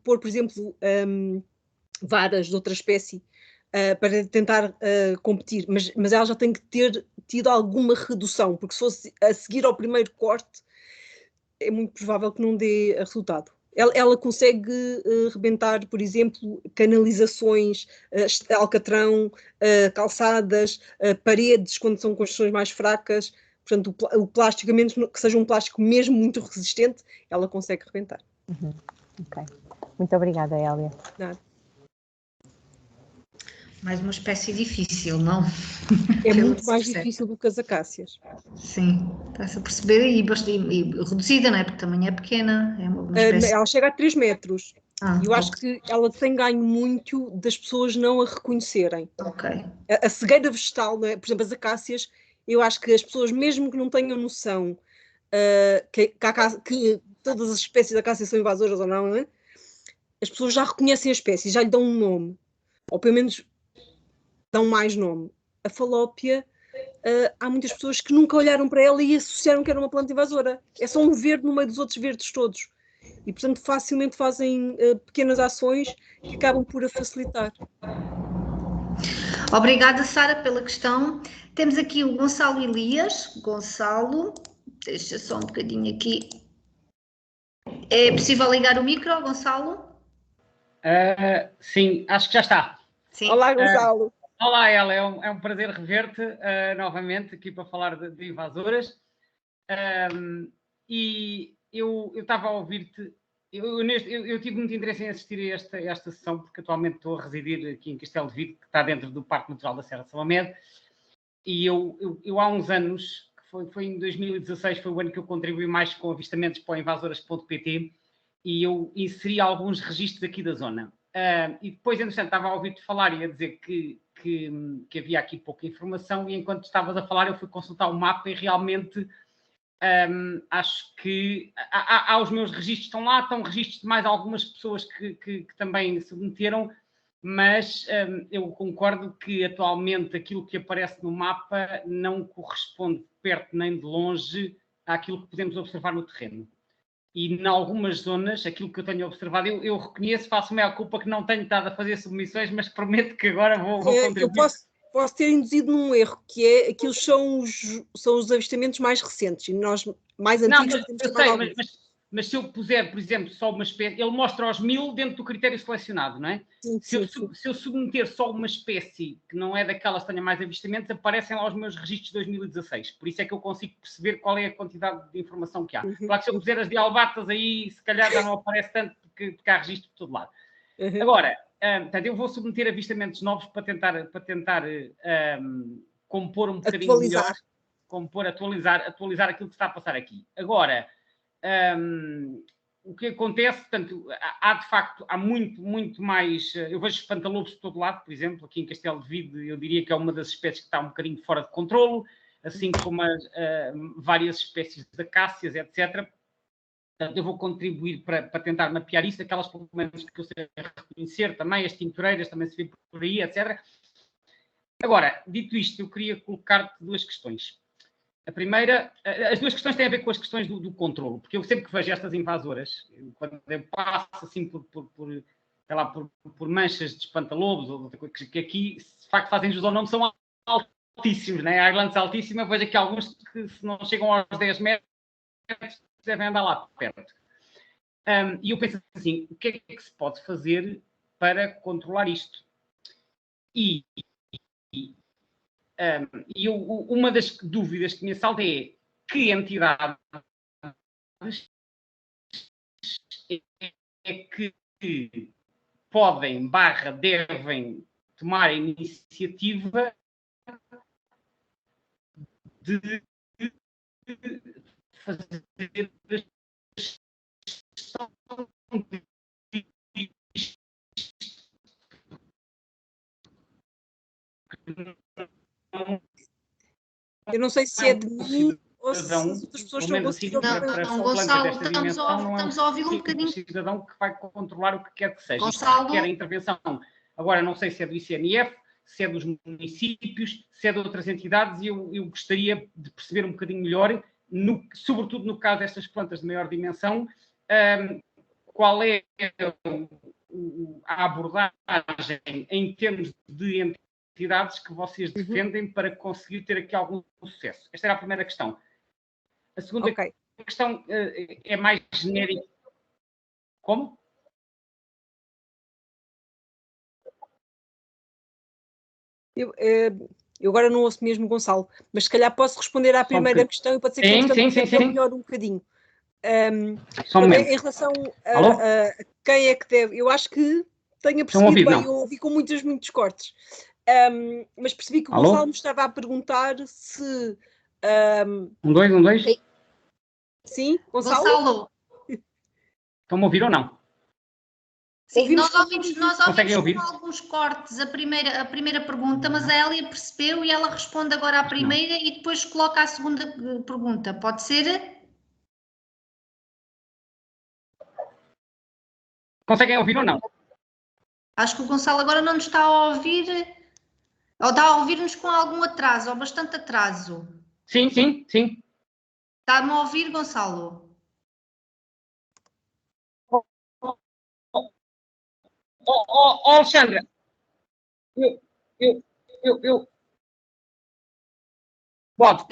pôr, por exemplo, varas de outra espécie para tentar competir, mas ela já tem que ter tido alguma redução, porque se fosse a seguir ao primeiro corte, é muito provável que não dê resultado. Ela consegue rebentar, por exemplo, canalizações, alcatrão, calçadas, paredes, quando são construções mais fracas. Portanto, o plástico, a menos que seja um plástico mesmo muito resistente, ela consegue rebentar. Ok. Muito obrigada, Hélia. Nada. Mais uma espécie difícil, não? É muito mais difícil do que as acácias. Sim, está-se a perceber, e reduzida, não é? Porque também é pequena. É uma espécie... Ela chega a 3 metros. E eu acho que ela tem ganho muito das pessoas não a reconhecerem. Ok. A cegueira vegetal, não é? Por exemplo, as acácias, eu acho que as pessoas, mesmo que não tenham noção que todas as espécies de acácias são invasoras ou não, é? As pessoas já reconhecem a espécie, já lhe dão um nome. Ou pelo menos dão mais nome. A falópia, há muitas pessoas que nunca olharam para ela e associaram que era uma planta invasora. É só um verde no meio dos outros verdes todos. E, portanto, facilmente fazem pequenas ações que acabam por a facilitar. Obrigada, Sara, pela questão. Temos aqui o Gonçalo Elias. Gonçalo, deixa só um bocadinho aqui. É possível ligar o micro, Gonçalo? Sim, acho que já está. Sim. Olá, Gonçalo. Olá, Ela, é um prazer rever-te novamente aqui para falar de invasoras. E eu estava a ouvir-te. Eu tive muito interesse em assistir a esta sessão, porque atualmente estou a residir aqui em Castelo de Vigo, que está dentro do Parque Natural da Serra de São Amede, e eu há uns anos foi em 2016, foi o ano que eu contribuí mais com avistamentos para o invasoras.pt e eu inseri alguns registros aqui da zona. E depois, entretanto, estava a ouvir-te falar e a dizer que havia aqui pouca informação, e enquanto estavas a falar eu fui consultar o mapa e realmente acho que há os meus registros, estão lá, estão registros de mais algumas pessoas que também se meteram, mas eu concordo que atualmente aquilo que aparece no mapa não corresponde perto nem de longe àquilo que podemos observar no terreno. E em algumas zonas, aquilo que eu tenho observado, eu reconheço, faço-me a culpa que não tenho estado a fazer submissões, mas prometo que agora vou contribuir. Eu posso ter induzido num erro, que é aquilo são os avistamentos mais recentes, e nós mais antigos não, podemos eu chamar sei, mas se eu puser, por exemplo, só uma espécie, ele mostra os 1000 dentro do critério selecionado, não é? Sim, se eu submeter só uma espécie que não é daquelas que tenha mais avistamentos, aparecem lá os meus registros de 2016. Por isso é que eu consigo perceber qual é a quantidade de informação que há. Claro que se eu puser as de albatas aí, se calhar já não aparece tanto, porque há registro por todo lado. Agora, portanto, eu vou submeter avistamentos novos para tentar compor um bocadinho melhor, atualizar aquilo que está a passar aqui. Agora, o que acontece, portanto, há muito mais, eu vejo espantalobos de todo lado, por exemplo, aqui em Castelo de Vide, eu diria que é uma das espécies que está um bocadinho fora de controlo, assim como várias espécies de acácias, etc. Portanto, eu vou contribuir para tentar mapear isso, aquelas pelo menos que eu sei reconhecer também, as tintureiras também se vê por aí, etc. Agora, dito isto, eu queria colocar-te duas questões. A primeira, as duas questões têm a ver com as questões do controlo, porque eu sempre que vejo estas invasoras, quando eu passo assim por manchas de espantalobos, ou que aqui, de facto, fazem jus ao nome, são altíssimos, né? Há glandes altíssimas, vejo aqui alguns que, se não chegam aos 10 metros, devem andar lá perto. E eu penso assim, o que é que se pode fazer para controlar isto? E uma das dúvidas que me assalta é que entidades é que podem, devem tomar a iniciativa de fazer a gestão Eu não sei se é de mim ou se as outras pessoas estão a conseguir ouvir. Não, Gonçalo, estamos a ouvi-lo um bocadinho. Cidadão que vai controlar o que quer que seja. Gonçalo. Isto requer a intervenção. Agora, não sei se é do ICNF, se é dos municípios, se é de outras entidades, e eu gostaria de perceber um bocadinho melhor, sobretudo no caso destas plantas de maior dimensão, qual é a abordagem em termos de entidades que vocês defendem para conseguir ter aqui algum sucesso. Esta era a primeira questão. A segunda questão é mais genérica. Como? Eu agora não ouço mesmo, Gonçalo, mas se calhar posso responder à primeira questão e pode ser que a questão melhore um bocadinho. Em relação a quem é que deve, eu acho que tenha percebido bem, eu ouvi com muitos cortes, mas percebi que o Gonçalo me estava a perguntar se... Um, dois. Sim, Gonçalo? Estão-me a ouvir ou não? Sim, nós ouvimos com alguns cortes a primeira pergunta, mas a Hélia percebeu e ela responde agora à primeira e depois coloca a segunda pergunta. Pode ser? Conseguem ouvir ou não? Acho que o Gonçalo agora não nos está a ouvir, ou está a ouvir-nos com algum atraso, ou bastante atraso. Sim. Está-me a ouvir, Gonçalo? Alexandra, Pode.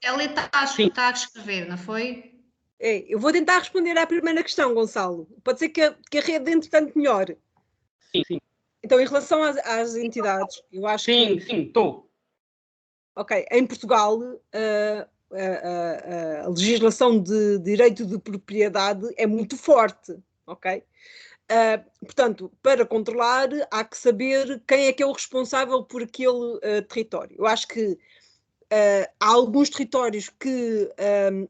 Ela está a escrever, não foi? Eu vou tentar responder à primeira questão, Gonçalo. Pode ser que a rede, entretanto, melhore. Sim. Então, em relação às entidades, eu acho que... Sim, estou. Ok, em Portugal, a legislação de direito de propriedade é muito forte, ok? Portanto, para controlar, há que saber quem é que é o responsável por aquele território. Eu acho que há alguns territórios que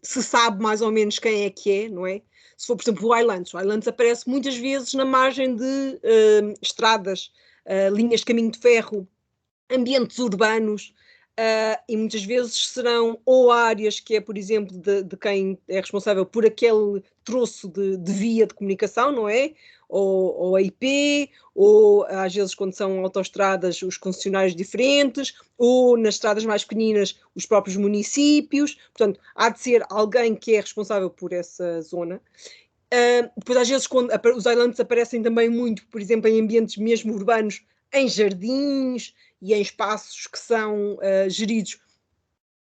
se sabe mais ou menos quem é que é, não é? Se for, por exemplo, o Highlands aparece muitas vezes na margem de estradas, linhas de caminho de ferro, ambientes urbanos, e muitas vezes serão ou áreas que é, por exemplo, de quem é responsável por aquele troço de via de comunicação, não é? Ou a IP, ou às vezes quando são autoestradas os concessionários diferentes, ou nas estradas mais pequeninas os próprios municípios. Portanto, há de ser alguém que é responsável por essa zona. Depois, às vezes, quando os Highlands aparecem também muito, por exemplo, em ambientes mesmo urbanos, em jardins e em espaços que são geridos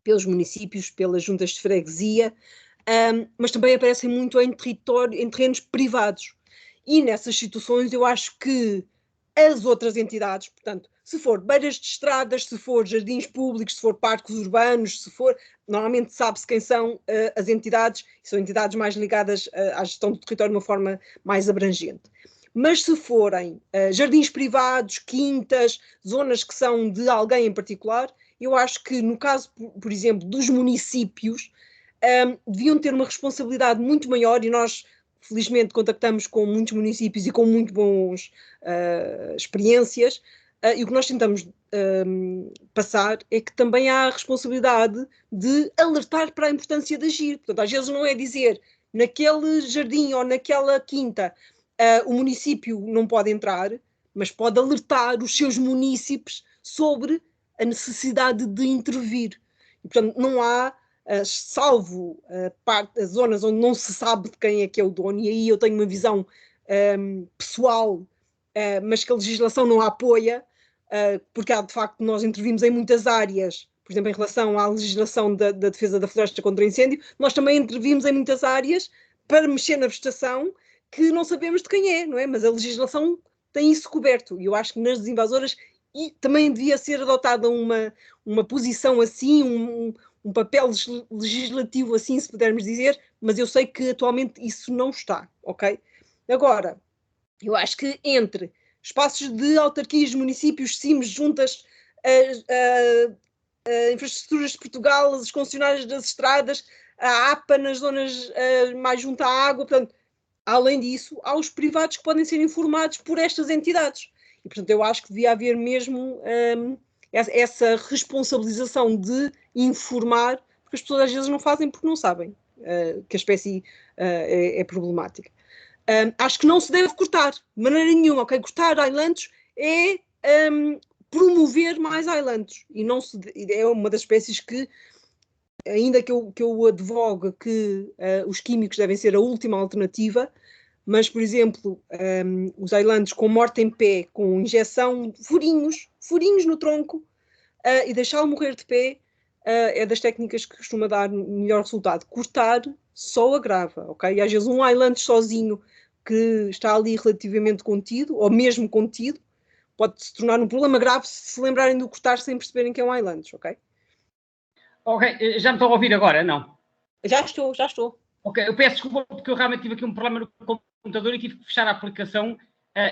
pelos municípios, pelas juntas de freguesia, mas também aparecem muito em terrenos privados. E nessas situações eu acho que as outras entidades, portanto, se for beiras de estradas, se for jardins públicos, se for parques urbanos, se for... Normalmente sabe-se quem são as entidades, são entidades mais ligadas à gestão do território de uma forma mais abrangente. Mas se forem jardins privados, quintas, zonas que são de alguém em particular, eu acho que no caso, por exemplo, dos municípios, deviam ter uma responsabilidade muito maior, e nós felizmente contactamos com muitos municípios e com muito bons experiências, e o que nós tentamos passar é que também há a responsabilidade de alertar para a importância de agir. Portanto, às vezes não é dizer naquele jardim ou naquela quinta o município não pode entrar, mas pode alertar os seus munícipes sobre a necessidade de intervir. E, portanto, não há, salvo as zonas onde não se sabe de quem é que é o dono, e aí eu tenho uma visão pessoal, mas que a legislação não a apoia, porque há, de facto, nós intervimos em muitas áreas, por exemplo, em relação à legislação da defesa da floresta contra incêndio, nós também intervimos em muitas áreas para mexer na vegetação que não sabemos de quem é, não é? Mas a legislação tem isso coberto, e eu acho que nas desinvasoras também devia ser adotada uma posição assim, um papel legislativo assim, se pudermos dizer, mas eu sei que atualmente isso não está, ok? Agora, eu acho que entre espaços de autarquias, municípios, CIMs, juntas, infraestruturas de Portugal, as concessionárias das estradas, a APA nas zonas mais junto à água, portanto, além disso, há os privados que podem ser informados por estas entidades. E, portanto, eu acho que devia haver mesmo essa responsabilização de informar, porque as pessoas às vezes não fazem porque não sabem que a espécie é problemática. Acho que não se deve cortar, de maneira nenhuma, ok? Cortar highlands é promover mais highlands, e não é uma das espécies que, ainda que eu advogue que os químicos devem ser a última alternativa, mas, por exemplo, os highlands com morte em pé, com injeção, furinhos no tronco, e deixá-lo morrer de pé, é das técnicas que costuma dar melhor resultado. Cortar só agrava, ok? E às vezes um highland sozinho que está ali relativamente contido, ou mesmo contido, pode se tornar um problema grave se lembrarem de o cortar sem perceberem que é um highland, ok? Ok, já me estão a ouvir agora, não? Já estou. Ok, eu peço desculpa porque eu realmente tive aqui um problema no computador e tive que fechar a aplicação.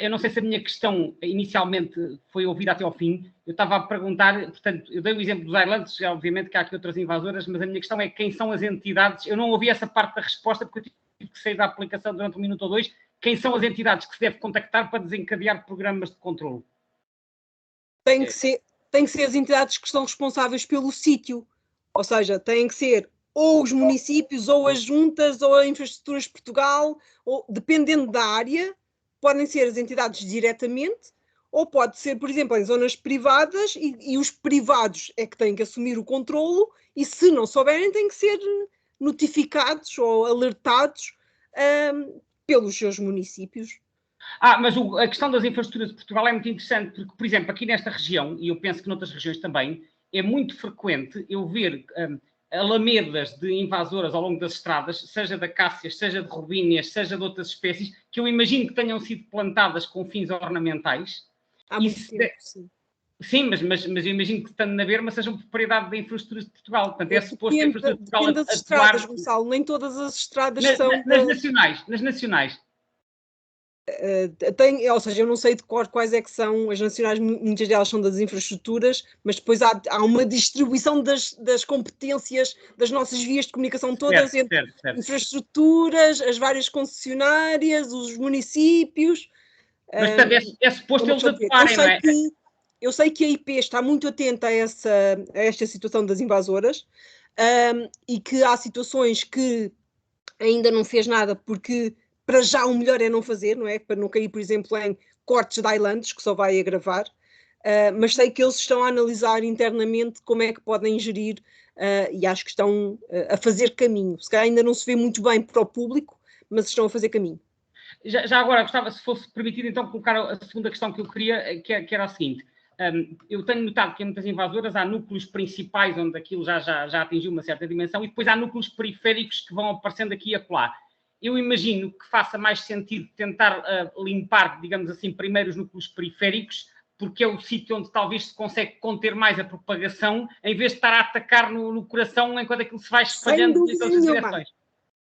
Eu não sei se a minha questão inicialmente foi ouvida até ao fim. Eu estava a perguntar, portanto, eu dei o exemplo dos Highlands, obviamente que há aqui outras invasoras, mas a minha questão é quem são as entidades. Eu não ouvi essa parte da resposta porque eu tive que sair da aplicação durante 1 minuto ou 2. Quem são as entidades que se deve contactar para desencadear programas de controle? Tem que ser as entidades que estão responsáveis pelo sítio. Ou seja, têm que ser ou os municípios, ou as juntas, ou a Infraestruturas de Portugal, ou, dependendo da área, podem ser as entidades diretamente, ou pode ser, por exemplo, em zonas privadas, e os privados é que têm que assumir o controlo, e se não souberem, têm que ser notificados ou alertados pelos seus municípios. Mas a questão das infraestruturas de Portugal é muito interessante, porque, por exemplo, aqui nesta região, e eu penso que noutras regiões também, é muito frequente eu ver alamedas de invasoras ao longo das estradas, seja de acácias, seja de robíneas, seja de outras espécies, que eu imagino que tenham sido plantadas com fins ornamentais. Há muito tempo, sim. Sim, mas eu imagino que, estando na berma, sejam propriedade da infraestrutura de Portugal. Portanto, é suposto que a infraestrutura de Portugal depende das estradas, Gonçalo. Nem todas as estradas são... Nas nacionais. ou seja, eu não sei de cor quais é que são as nacionais, muitas delas são das infraestruturas, mas depois há uma distribuição das competências das nossas vias de comunicação todas entre infraestruturas, as várias concessionárias, os municípios. Mas é suposto eles atuarem, não é? Eu sei que a IP está muito atenta a esta situação das invasoras, e que há situações que ainda não fez nada porque para já o melhor é não fazer, não é? Para não cair, por exemplo, em cortes de islands, que só vai agravar. Mas sei que eles estão a analisar internamente como é que podem gerir, e acho que estão a fazer caminho. Se calhar ainda não se vê muito bem para o público, mas estão a fazer caminho. Já agora, gostava, se fosse permitido, então, colocar a segunda questão que eu queria, que era a seguinte. Eu tenho notado que em muitas invasoras há núcleos principais onde aquilo já atingiu uma certa dimensão e depois há núcleos periféricos que vão aparecendo aqui e acolá. Eu imagino que faça mais sentido tentar limpar, digamos assim, primeiro os núcleos periféricos, porque é o sítio onde talvez se consegue conter mais a propagação, em vez de estar a atacar no coração enquanto aquilo se vai espalhando em todas as direções.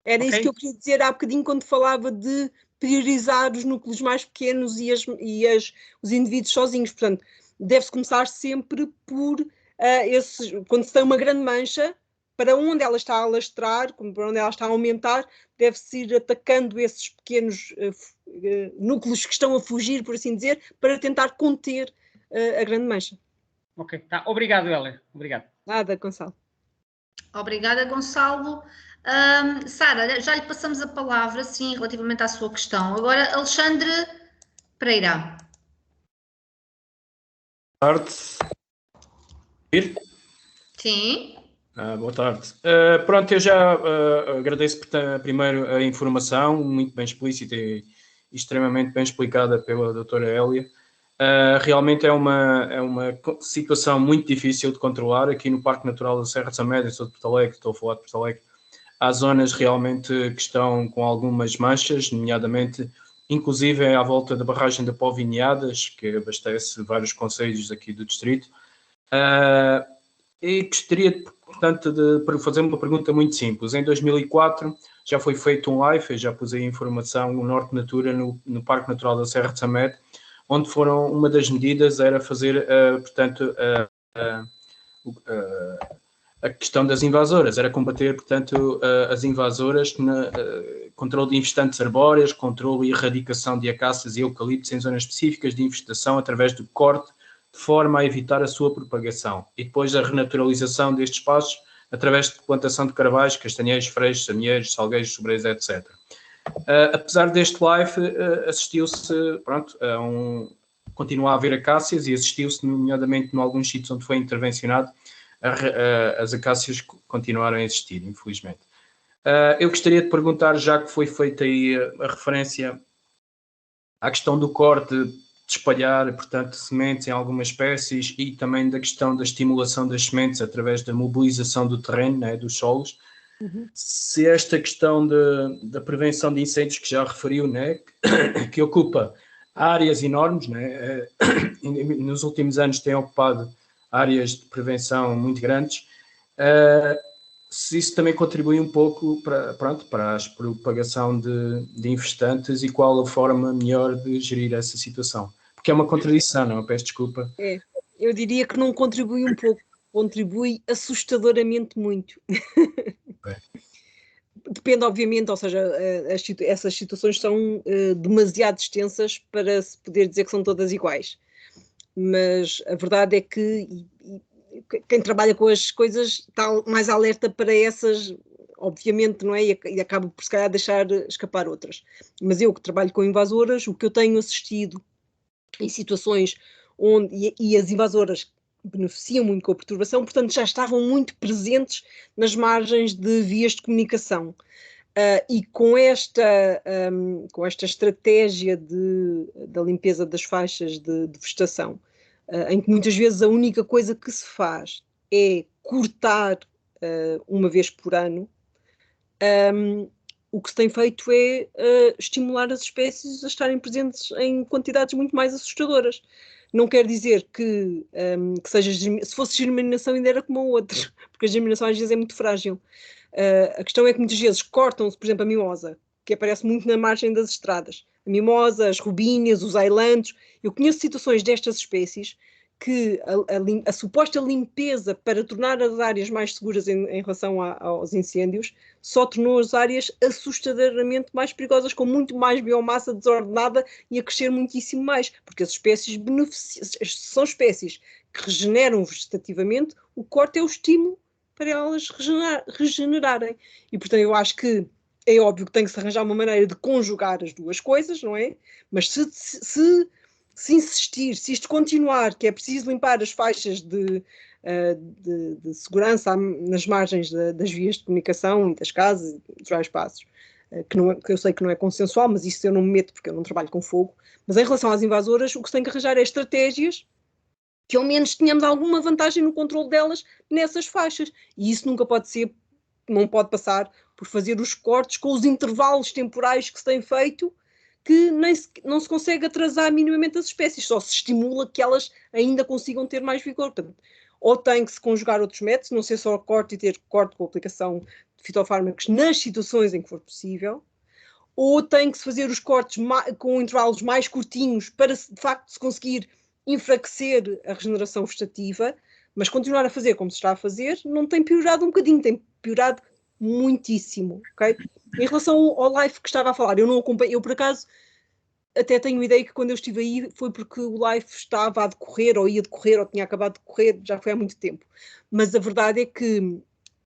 Era isso que eu queria dizer há bocadinho quando falava de priorizar os núcleos mais pequenos e os indivíduos sozinhos. Portanto, deve-se começar sempre por quando se tem uma grande mancha, para onde ela está a alastrar, para onde ela está a aumentar, deve-se ir atacando esses pequenos núcleos que estão a fugir, por assim dizer, para tentar conter a grande mancha. Ok, tá. Obrigado, Hélia. Obrigado. Nada, Gonçalo. Obrigada, Gonçalo. Sara, já lhe passamos a palavra, sim, relativamente à sua questão. Agora, Alexandre Pereira. Boa tarde. Sim. Boa tarde. Pronto, eu já agradeço primeiro a informação, muito bem explícita e extremamente bem explicada pela doutora Hélia. Realmente é uma situação muito difícil de controlar. Aqui no Parque Natural da Serra de São Médio, sou de Porto Alegre, estou a falar de Porto Alegre, há zonas realmente que estão com algumas manchas, nomeadamente, inclusive à volta da barragem da Povinhadas, que abastece vários concelhos aqui do distrito. E gostaria, portanto, de fazer uma pergunta muito simples. Em 2004 já foi feito um live, eu já pus aí informação, o Norte Natura no Parque Natural da Serra de São Médio, onde uma das medidas era fazer, portanto, a questão das invasoras, era combater, portanto, as invasoras, controle de infestantes arbóreas, controle e erradicação de acácias e eucaliptos em zonas específicas de infestação através do corte, de forma a evitar a sua propagação. E depois a renaturalização destes espaços através de plantação de carvalhos, castanheiros, freixos, amieiros, salgueiros, sobreiros, etc. Apesar deste live, assistiu-se, pronto, continua a haver acácias e assistiu-se, nomeadamente em alguns sítios onde foi intervencionado, as acácias continuaram a existir, infelizmente. Eu gostaria de perguntar, já que foi feita aí a referência à questão do corte, de espalhar, portanto, sementes em algumas espécies e também da questão da estimulação das sementes através da mobilização do terreno, né, dos solos, se esta questão da prevenção de incêndios que já referiu, né, que ocupa áreas enormes, né, nos últimos anos tem ocupado áreas de prevenção muito grandes, se isso também contribui um pouco para a propagação de infestantes e qual a forma melhor de gerir essa situação. Porque é uma contradição, não? Eu peço desculpa. Eu diria que não contribui um pouco, contribui assustadoramente muito. Depende, obviamente, ou seja, essas situações são demasiado extensas para se poder dizer que são todas iguais. Mas a verdade é que quem trabalha com as coisas está mais alerta para essas, obviamente, não é? E acaba por, se calhar, deixar escapar outras. Mas eu que trabalho com invasoras, o que eu tenho assistido em situações onde, e as invasoras beneficiam muito com a perturbação, portanto já estavam muito presentes nas margens de vias de comunicação. E com esta estratégia da limpeza das faixas de vegetação, em que muitas vezes a única coisa que se faz é cortar uma vez por ano, o que se tem feito é estimular as espécies a estarem presentes em quantidades muito mais assustadoras. Não quer dizer que seja, se fosse germinação ainda era como a outra, porque a germinação às vezes é muito frágil. A questão é que muitas vezes cortam-se, por exemplo, a mimosa, que aparece muito na margem das estradas. a mimosa, as robíneas, os ailantos. Eu conheço situações destas espécies que a suposta limpeza para tornar as áreas mais seguras em relação aos incêndios só tornou as áreas assustadoramente mais perigosas, com muito mais biomassa desordenada e a crescer muitíssimo mais, porque as espécies são espécies que regeneram vegetativamente, o corte é o estímulo para elas regenerarem. E, portanto, eu acho que é óbvio que tem que se arranjar uma maneira de conjugar as duas coisas, não é? Mas se insistir, se isto continuar, que é preciso limpar as faixas de segurança nas margens das vias de comunicação e das casas e dos vários espaços, que eu sei que não é consensual, mas isso eu não me meto porque eu não trabalho com fogo. Mas em relação às invasoras, o que se tem que arranjar é estratégias que ao menos tenhamos alguma vantagem no controle delas nessas faixas. E isso nunca pode ser, não pode passar por fazer os cortes com os intervalos temporais que se têm feito, que não se consegue atrasar minimamente as espécies, só se estimula que elas ainda consigam ter mais vigor. Portanto, ou tem que se conjugar outros métodos, não ser só corte e ter corte com a aplicação de fitofármacos nas situações em que for possível, ou tem que se fazer os cortes com intervalos mais curtinhos para, de facto, se conseguir enfraquecer a regeneração vegetativa, mas continuar a fazer como se está a fazer não tem piorado um bocadinho, tem piorado muitíssimo, ok? Em relação ao LIFE que estava a falar, eu não acompanho, eu por acaso até tenho ideia que quando eu estive aí foi porque o LIFE estava a decorrer, ou ia decorrer, ou tinha acabado de decorrer, já foi há muito tempo. Mas a verdade é que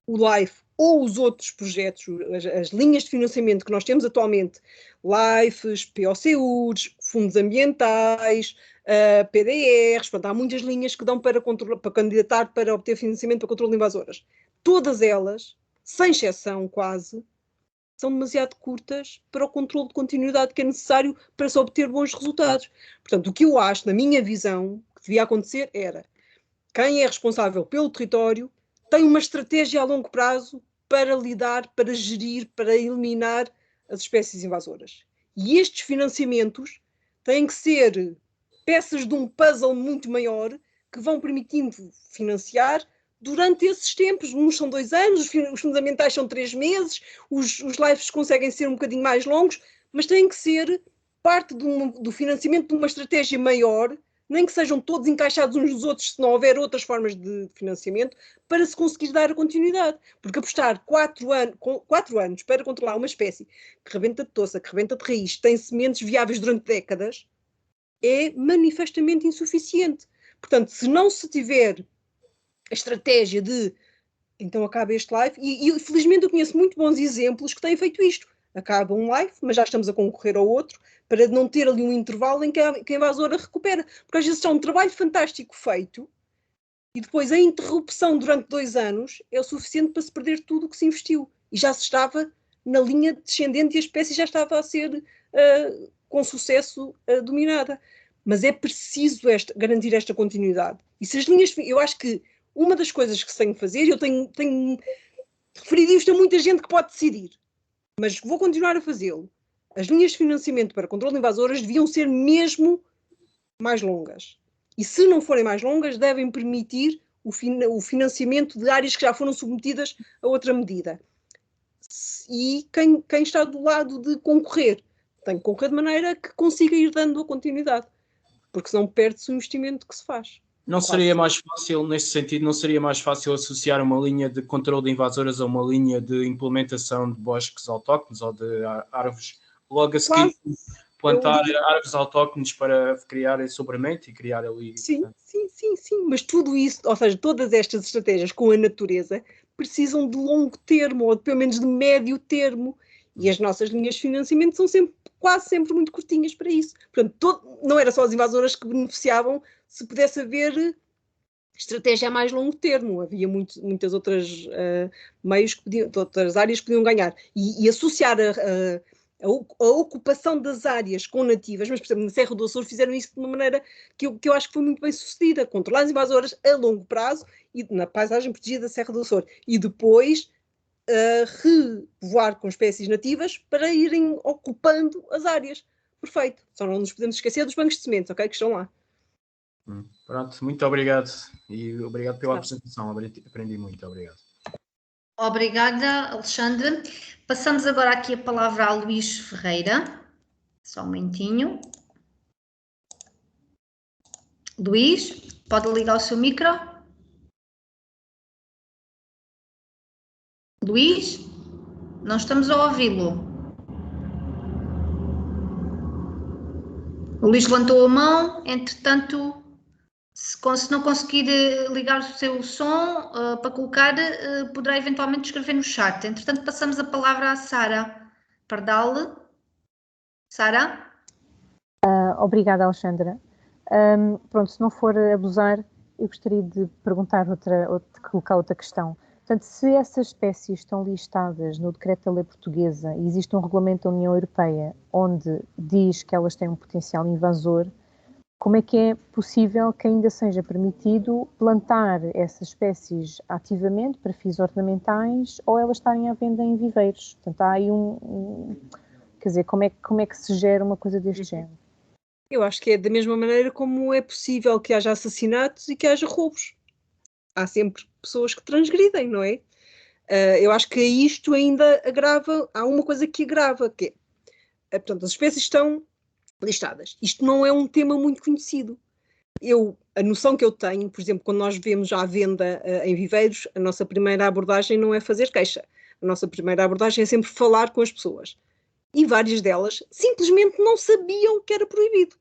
o LIFE ou os outros projetos, as linhas de financiamento que nós temos atualmente, LIFEs, POCUs, fundos ambientais, PDRs, portanto, há muitas linhas que dão para candidatar para obter financiamento para controle de invasoras. Todas elas, sem exceção quase, são demasiado curtas para o controle de continuidade que é necessário para se obter bons resultados. Portanto, o que eu acho, na minha visão, que devia acontecer era quem é responsável pelo território tem uma estratégia a longo prazo para lidar, para gerir, para eliminar as espécies invasoras. E estes financiamentos têm que ser peças de um puzzle muito maior que vão permitindo financiar durante esses tempos. Uns são 2 anos, os fundos ambientais são 3 meses, os LIFEs conseguem ser um bocadinho mais longos, mas têm que ser parte do financiamento de uma estratégia maior, nem que sejam todos encaixados uns nos outros, se não houver outras formas de financiamento, para se conseguir dar a continuidade. Porque apostar 4 anos para controlar uma espécie que rebenta de toça, que rebenta de raiz, tem sementes viáveis durante décadas, é manifestamente insuficiente. Portanto, se não se tiver a estratégia de então acaba este live, e felizmente eu conheço muito bons exemplos que têm feito isto. Acaba um live, mas já estamos a concorrer ao outro, para não ter ali um intervalo em que a invasora recupera. Porque às vezes há um trabalho fantástico feito e depois a interrupção durante 2 anos é o suficiente para se perder tudo o que se investiu. E já se estava na linha descendente e a espécie já estava a ser com sucesso dominada. Mas é preciso garantir esta continuidade. E se as linhas... Eu acho que uma das coisas que se tem que fazer, eu tenho referido isto a muita gente que pode decidir, mas vou continuar a fazê-lo. As linhas de financiamento para controle de invasoras deviam ser mesmo mais longas. E se não forem mais longas, devem permitir o financiamento de áreas que já foram submetidas a outra medida. E quem está do lado de concorrer, tem que concorrer de maneira que consiga ir dando a continuidade, porque senão perde-se o investimento que se faz. Não seria mais fácil, nesse sentido, não seria mais fácil associar uma linha de controle de invasoras a uma linha de implementação de bosques autóctones ou de árvores, logo a seguir plantar árvores autóctones para criar sobramento e criar ali... Sim, mas tudo isso, ou seja, todas estas estratégias com a natureza precisam de longo termo, ou pelo menos de médio termo, e as nossas linhas de financiamento são quase sempre muito curtinhas para isso. Portanto, não era só as invasoras que beneficiavam se pudesse haver estratégia a mais longo termo. Havia muitas outras meios que outras áreas que podiam ganhar. E associar a ocupação das áreas com nativas, mas, por exemplo, na Serra do Açores fizeram isso de uma maneira que eu acho que foi muito bem sucedida, controlar as invasoras a longo prazo e na paisagem protegida da Serra do Açores. E depois repovoar com espécies nativas para irem ocupando as áreas. Perfeito. Só não nos podemos esquecer dos bancos de sementes, ok? Que estão lá. Pronto, muito obrigado. E obrigado pela apresentação. Aprendi muito. Obrigado. Obrigada, Alexandre. Passamos agora aqui a palavra a Luís Ferreira. Só um momentinho. Luís, pode ligar o seu micro? Luís, não estamos a ouvi-lo. O Luís levantou a mão, entretanto, se não conseguir ligar o seu som para colocar, poderá eventualmente escrever no chat. Entretanto, passamos a palavra à Sara Pardal. Sara? Obrigada, Alexandra. Pronto, se não for abusar, eu gostaria de perguntar de colocar outra questão. Portanto, se essas espécies estão listadas no Decreto da Lei Portuguesa e existe um regulamento da União Europeia onde diz que elas têm um potencial invasor, como é que é possível que ainda seja permitido plantar essas espécies ativamente para fins ornamentais ou elas estarem à venda em viveiros? Portanto, há aí quer dizer, como é que se gera uma coisa deste género? Eu acho que é da mesma maneira como é possível que haja assassinatos e que haja roubos. Há sempre pessoas que transgridem, não é? Eu acho que isto ainda agrava, há uma coisa que agrava, que é, portanto, as espécies estão listadas. Isto não é um tema muito conhecido. A noção que eu tenho, por exemplo, quando nós vemos à venda em viveiros, a nossa primeira abordagem não é fazer queixa. A nossa primeira abordagem é sempre falar com as pessoas. E várias delas simplesmente não sabiam que era proibido.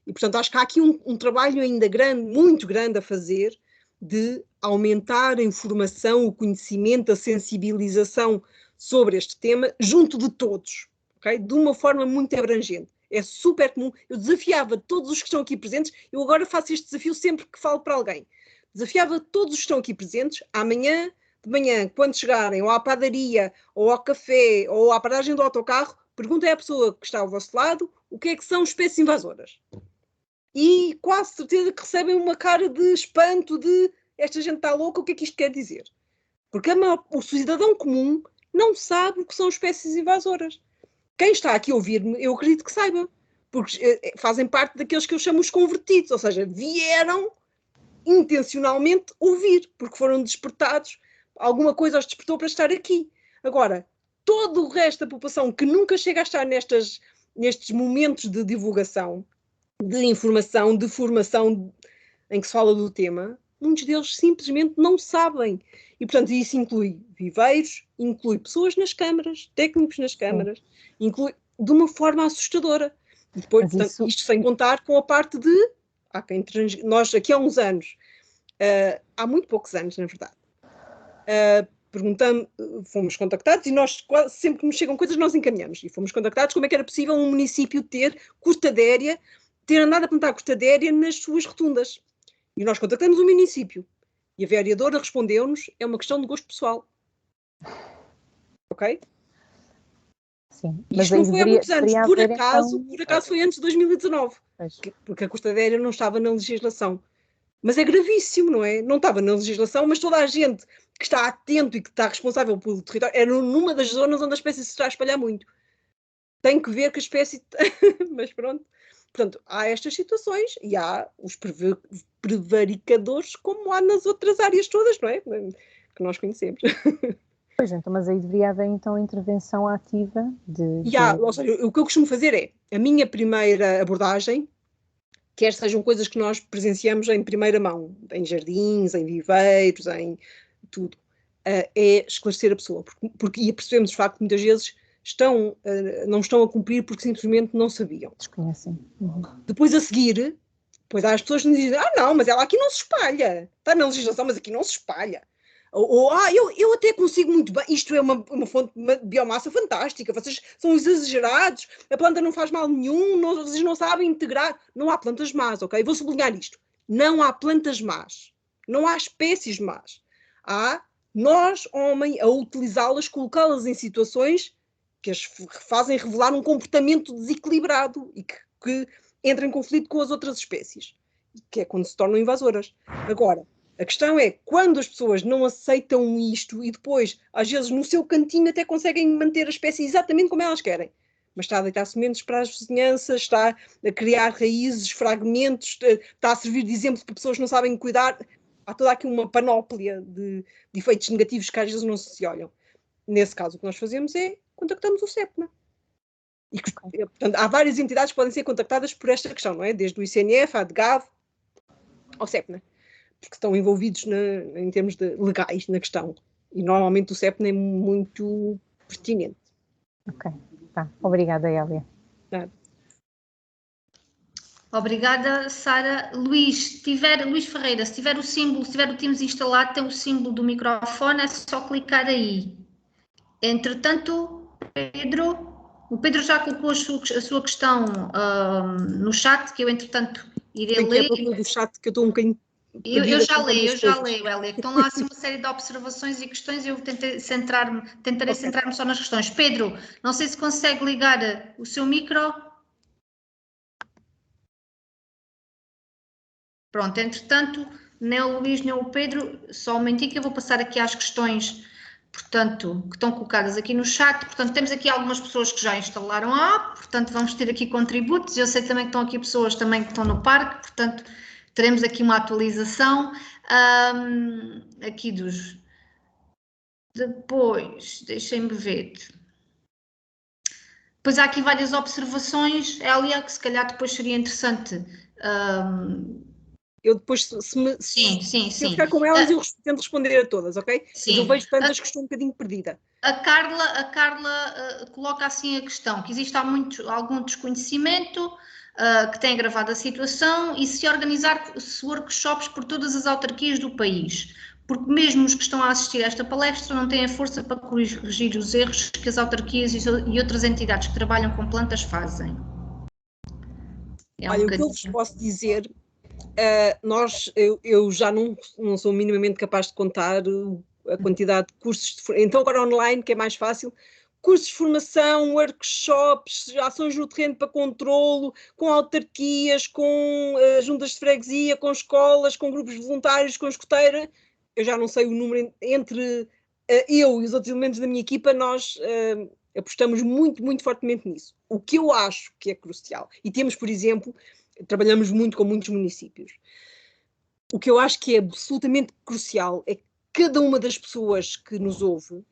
E, portanto, acho que há aqui um trabalho ainda grande, muito grande a fazer, de aumentar a informação, o conhecimento, a sensibilização sobre este tema, junto de todos, okay? De uma forma muito abrangente. É super comum. Eu desafiava todos os que estão aqui presentes, eu agora faço este desafio sempre que falo para alguém. Desafiava todos os que estão aqui presentes, amanhã, de manhã, quando chegarem ou à padaria, ou ao café, ou à paragem do autocarro, perguntem à pessoa que está ao vosso lado o que é que são espécies invasoras. E quase certeza que recebem uma cara de espanto de esta gente está louca, o que é que isto quer dizer? Porque o cidadão comum não sabe o que são espécies invasoras. Quem está aqui a ouvir-me, eu acredito que saiba, porque fazem parte daqueles que eu chamo os convertidos, ou seja, vieram intencionalmente ouvir, porque foram despertados, alguma coisa os despertou para estar aqui. Agora, todo o resto da população que nunca chega a estar nestes momentos de divulgação, de informação, de formação em que se fala do tema, muitos deles simplesmente não sabem. E, portanto, isso inclui viveiros, inclui pessoas nas câmaras, técnicos nas câmaras, inclui de uma forma assustadora. E depois, portanto, isto sem contar com a parte de nós aqui há uns anos, há muito poucos anos, na verdade, fomos contactados e nós, quase sempre que nos chegam coisas, nós encaminhamos. E fomos contactados como é que era possível um município ter cortadeira, ter andado a plantar cortadeira nas suas rotundas. E nós contactamos o município. E a vereadora respondeu-nos, é uma questão de gosto pessoal. Ok? Sim. E isto não foi há muitos anos. Por acaso foi antes de 2019. Porque a cortadeira não estava na legislação. Mas é gravíssimo, não é? Não estava na legislação, mas toda a gente que está atento e que está responsável pelo território, é numa das zonas onde a espécie se está a espalhar muito. Tem que ver que a espécie... mas pronto. Portanto, há estas situações e há os prevaricadores como há nas outras áreas todas, não é? Que nós conhecemos. Pois, então, mas aí deveria haver, então, intervenção ativa ou seja, o que eu costumo fazer é, a minha primeira abordagem, quer sejam coisas que nós presenciamos em primeira mão, em jardins, em viveiros, em tudo, é esclarecer a pessoa. E percebemos, de facto, muitas vezes não estão a cumprir porque simplesmente não sabiam. Desconhecem. Uhum. Depois a seguir, depois há as pessoas que nos dizem, não, mas ela aqui não se espalha. Está na legislação, mas aqui não se espalha. Eu até consigo muito bem, isto é uma fonte de biomassa fantástica, vocês são exagerados, a planta não faz mal nenhum, vocês não sabem integrar. Não há plantas más, ok? Vou sublinhar isto. Não há plantas más. Não há espécies más. Há nós, homem, a utilizá-las, colocá-las em situações que as fazem revelar um comportamento desequilibrado e que entra em conflito com as outras espécies, que é quando se tornam invasoras. Agora, a questão é, quando as pessoas não aceitam isto e depois, às vezes, no seu cantinho até conseguem manter a espécie exatamente como elas querem, mas está a deitar sementes para as vizinhanças, está a criar raízes, fragmentos, está a servir de exemplo para pessoas que não sabem cuidar. Há toda aqui uma panóplia de efeitos negativos que às vezes não se olham. Nesse caso, o que nós fazemos é contactamos o CEPMA. E, portanto, há várias entidades que podem ser contactadas por esta questão, não é? Desde o ICNF, a ADGAV, ao CEPNA, porque estão envolvidos em termos legais na questão. E normalmente o CEPNA é muito pertinente. Ok, tá. Obrigada, Hélia. Nada. Obrigada, Sara. Luís Ferreira, se tiver o símbolo, se tiver o Teams instalado, tem o símbolo do microfone, é só clicar aí. Entretanto, o Pedro já colocou a sua questão no chat, que eu, entretanto, irei ler. Do chat, que eu estou um bocadinho... Eu já leio, Hélia. Estão lá assim uma série de observações e questões e eu tentarei centrar-me só nas questões. Pedro, não sei se consegue ligar o seu micro. Pronto, entretanto, nem o Luís nem o Pedro, só um momentinho que eu vou passar aqui às questões, portanto, que estão colocadas aqui no chat. Portanto, temos aqui algumas pessoas que já instalaram a app, portanto, vamos ter aqui contributos. Eu sei também que estão aqui pessoas também que estão no parque, portanto, teremos aqui uma atualização aqui dos... Depois, deixem-me ver. Depois há aqui várias observações, Hélia, que se calhar depois seria interessante... Eu depois, Sim. eu ficar com elas, eu tento responder a todas, ok? Sim. Mas eu vejo tantas que estou um bocadinho perdida. A Carla coloca assim a questão, que existe algum desconhecimento, que tem agravado a situação, e se organizar workshops por todas as autarquias do país, porque mesmo os que estão a assistir a esta palestra não têm a força para corrigir os erros que as autarquias e outras entidades que trabalham com plantas fazem. Olha, o que eu vos posso dizer... eu já não sou minimamente capaz de contar a quantidade de cursos, então agora online, que é mais fácil, cursos de formação, workshops, ações no terreno para controlo, com autarquias, com juntas de freguesia, com escolas, com grupos voluntários, com escoteira. Eu já não sei o número entre eu e os outros elementos da minha equipa, nós apostamos muito fortemente nisso. O que eu acho que é crucial, e temos, por exemplo, trabalhamos muito com muitos municípios. O que eu acho que é absolutamente crucial é que cada uma das pessoas que nos ouve,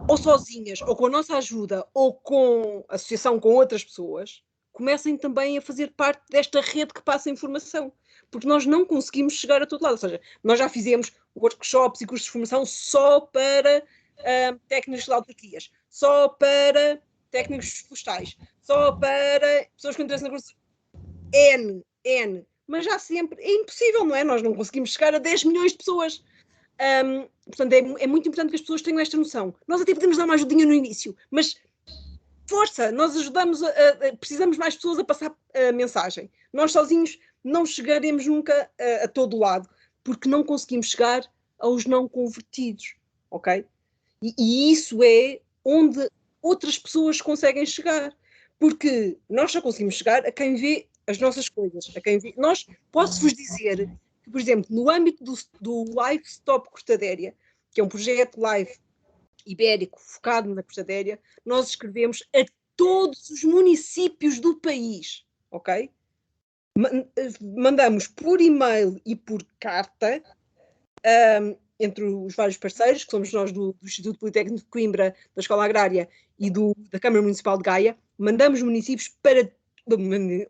ou sozinhas, ou com a nossa ajuda, ou com associação com outras pessoas, comecem também a fazer parte desta rede que passa a informação. Porque nós não conseguimos chegar a todo lado. Ou seja, nós já fizemos workshops e cursos de formação só para técnicos de autarquias, só para técnicos florestais, só para pessoas com interesse na construção. N, mas já sempre é impossível, não é? Nós não conseguimos chegar a 10 milhões de pessoas. Portanto, é muito importante que as pessoas tenham esta noção. Nós até podemos dar uma ajudinha no início, mas força, nós ajudamos, precisamos mais pessoas a passar a mensagem. Nós sozinhos não chegaremos nunca a todo lado, porque não conseguimos chegar aos não convertidos, ok? E isso é onde outras pessoas conseguem chegar, porque nós só conseguimos chegar a quem vê as nossas coisas, a quem vê. Posso-vos dizer que, por exemplo, no âmbito do Live Stop Cortadéria, que é um projeto live ibérico focado na cortadéria, nós escrevemos a todos os municípios do país, ok? Mandamos por e-mail e por carta, entre os vários parceiros, que somos nós do Instituto Politécnico de Coimbra, da Escola Agrária e da Câmara Municipal de Gaia, mandamos municípios para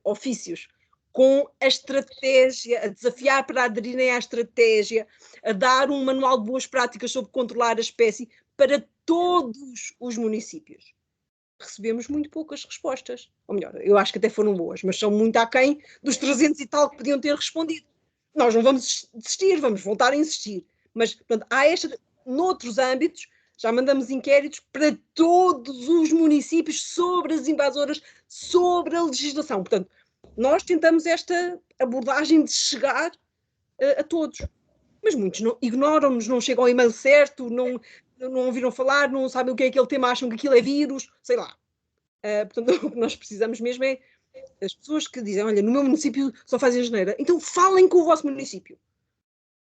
ofícios com a estratégia, a desafiar para aderirem à estratégia, a dar um manual de boas práticas sobre controlar a espécie para todos os municípios. Recebemos muito poucas respostas. Ou melhor, eu acho que até foram boas, mas são muito aquém dos 300 e tal que podiam ter respondido. Nós não vamos desistir, vamos voltar a insistir. Mas, portanto, noutros âmbitos, já mandamos inquéritos para todos os municípios sobre as invasoras, sobre a legislação. Portanto, nós tentamos esta abordagem de chegar a todos. Mas muitos ignoram-nos, não chegam ao e-mail certo, não ouviram falar, não sabem o que é aquele tema, acham que aquilo é vírus, sei lá. Portanto, o que nós precisamos mesmo é as pessoas que dizem, olha, no meu município só fazem janeira, então falem com o vosso município.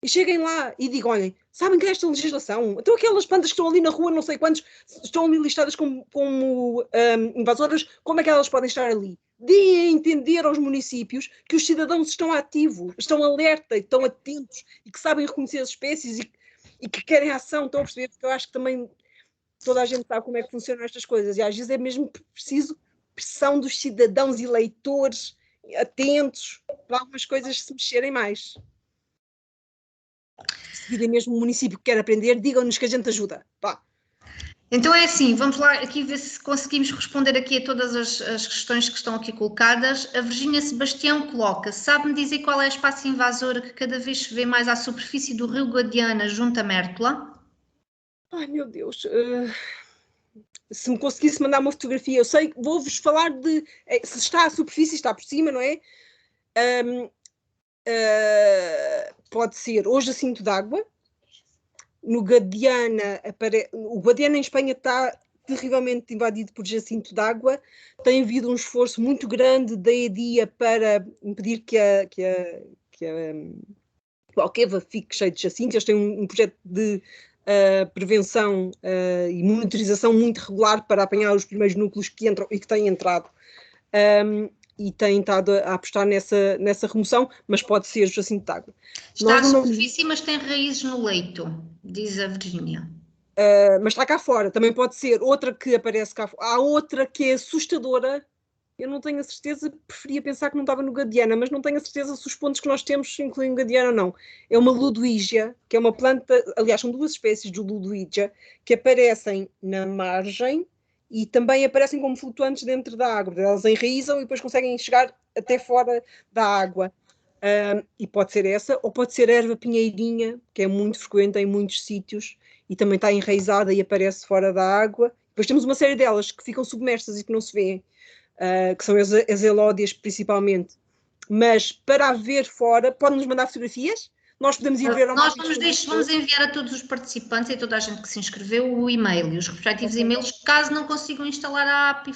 E cheguem lá e digam, olhem, sabem que é esta legislação? Então aquelas plantas que estão ali na rua, não sei quantos, estão ali listadas como invasoras, como é que elas podem estar ali? Deem a entender aos municípios que os cidadãos estão ativos, estão alerta, estão atentos e que sabem reconhecer as espécies e que querem ação, estão a perceber? Porque eu acho que também toda a gente sabe como é que funcionam estas coisas e às vezes é mesmo preciso pressão dos cidadãos eleitores atentos para algumas coisas se mexerem mais. Se virem mesmo um município que quer aprender, digam-nos que a gente ajuda. Pá. Então é assim, vamos lá aqui ver se conseguimos responder aqui a todas as questões que estão aqui colocadas. A Virgínia Sebastião coloca, sabe-me dizer qual é a espécie invasora que cada vez se vê mais à superfície do rio Guadiana junto a Mértola? Ai, meu Deus. Se me conseguisse mandar uma fotografia, eu sei, vou-vos falar de... se está à superfície, está por cima, não é? Pode ser o Jacinto d'Água. No Guadiana, o Guadiana em Espanha está terrivelmente invadido por jacinto d'água. Tem havido um esforço muito grande da EDIA para impedir que o Alqueva fique cheio de jacinto. Eles têm um projeto de prevenção e monitorização muito regular para apanhar os primeiros núcleos que entram e que têm entrado. E têm estado a apostar nessa remoção, mas pode ser jacinto de água. Está à superfície, mas tem raízes no leito, diz a Virgínia. Mas está cá fora, também pode ser outra que aparece cá fora. Há outra que é assustadora, eu não tenho a certeza, preferia pensar que não estava no Guadiana, mas não tenho a certeza se os pontos que nós temos incluem Guadiana ou não. É uma Ludwigia, que é uma planta, aliás, são duas espécies de Ludwigia, que aparecem na margem e também aparecem como flutuantes dentro da água. Elas enraizam e depois conseguem chegar até fora da água. E pode ser essa, ou pode ser a erva pinheirinha, que é muito frequente em muitos sítios e também está enraizada e aparece fora da água. Depois temos uma série delas que ficam submersas e que não se vêem, que são as elódias principalmente. Mas para haver fora, podem-nos mandar fotografias? Nós podemos ir ver ao Nós vamos enviar a todos os participantes e a toda a gente que se inscreveu o e-mail e os respectivos e-mails, caso não consigam instalar a app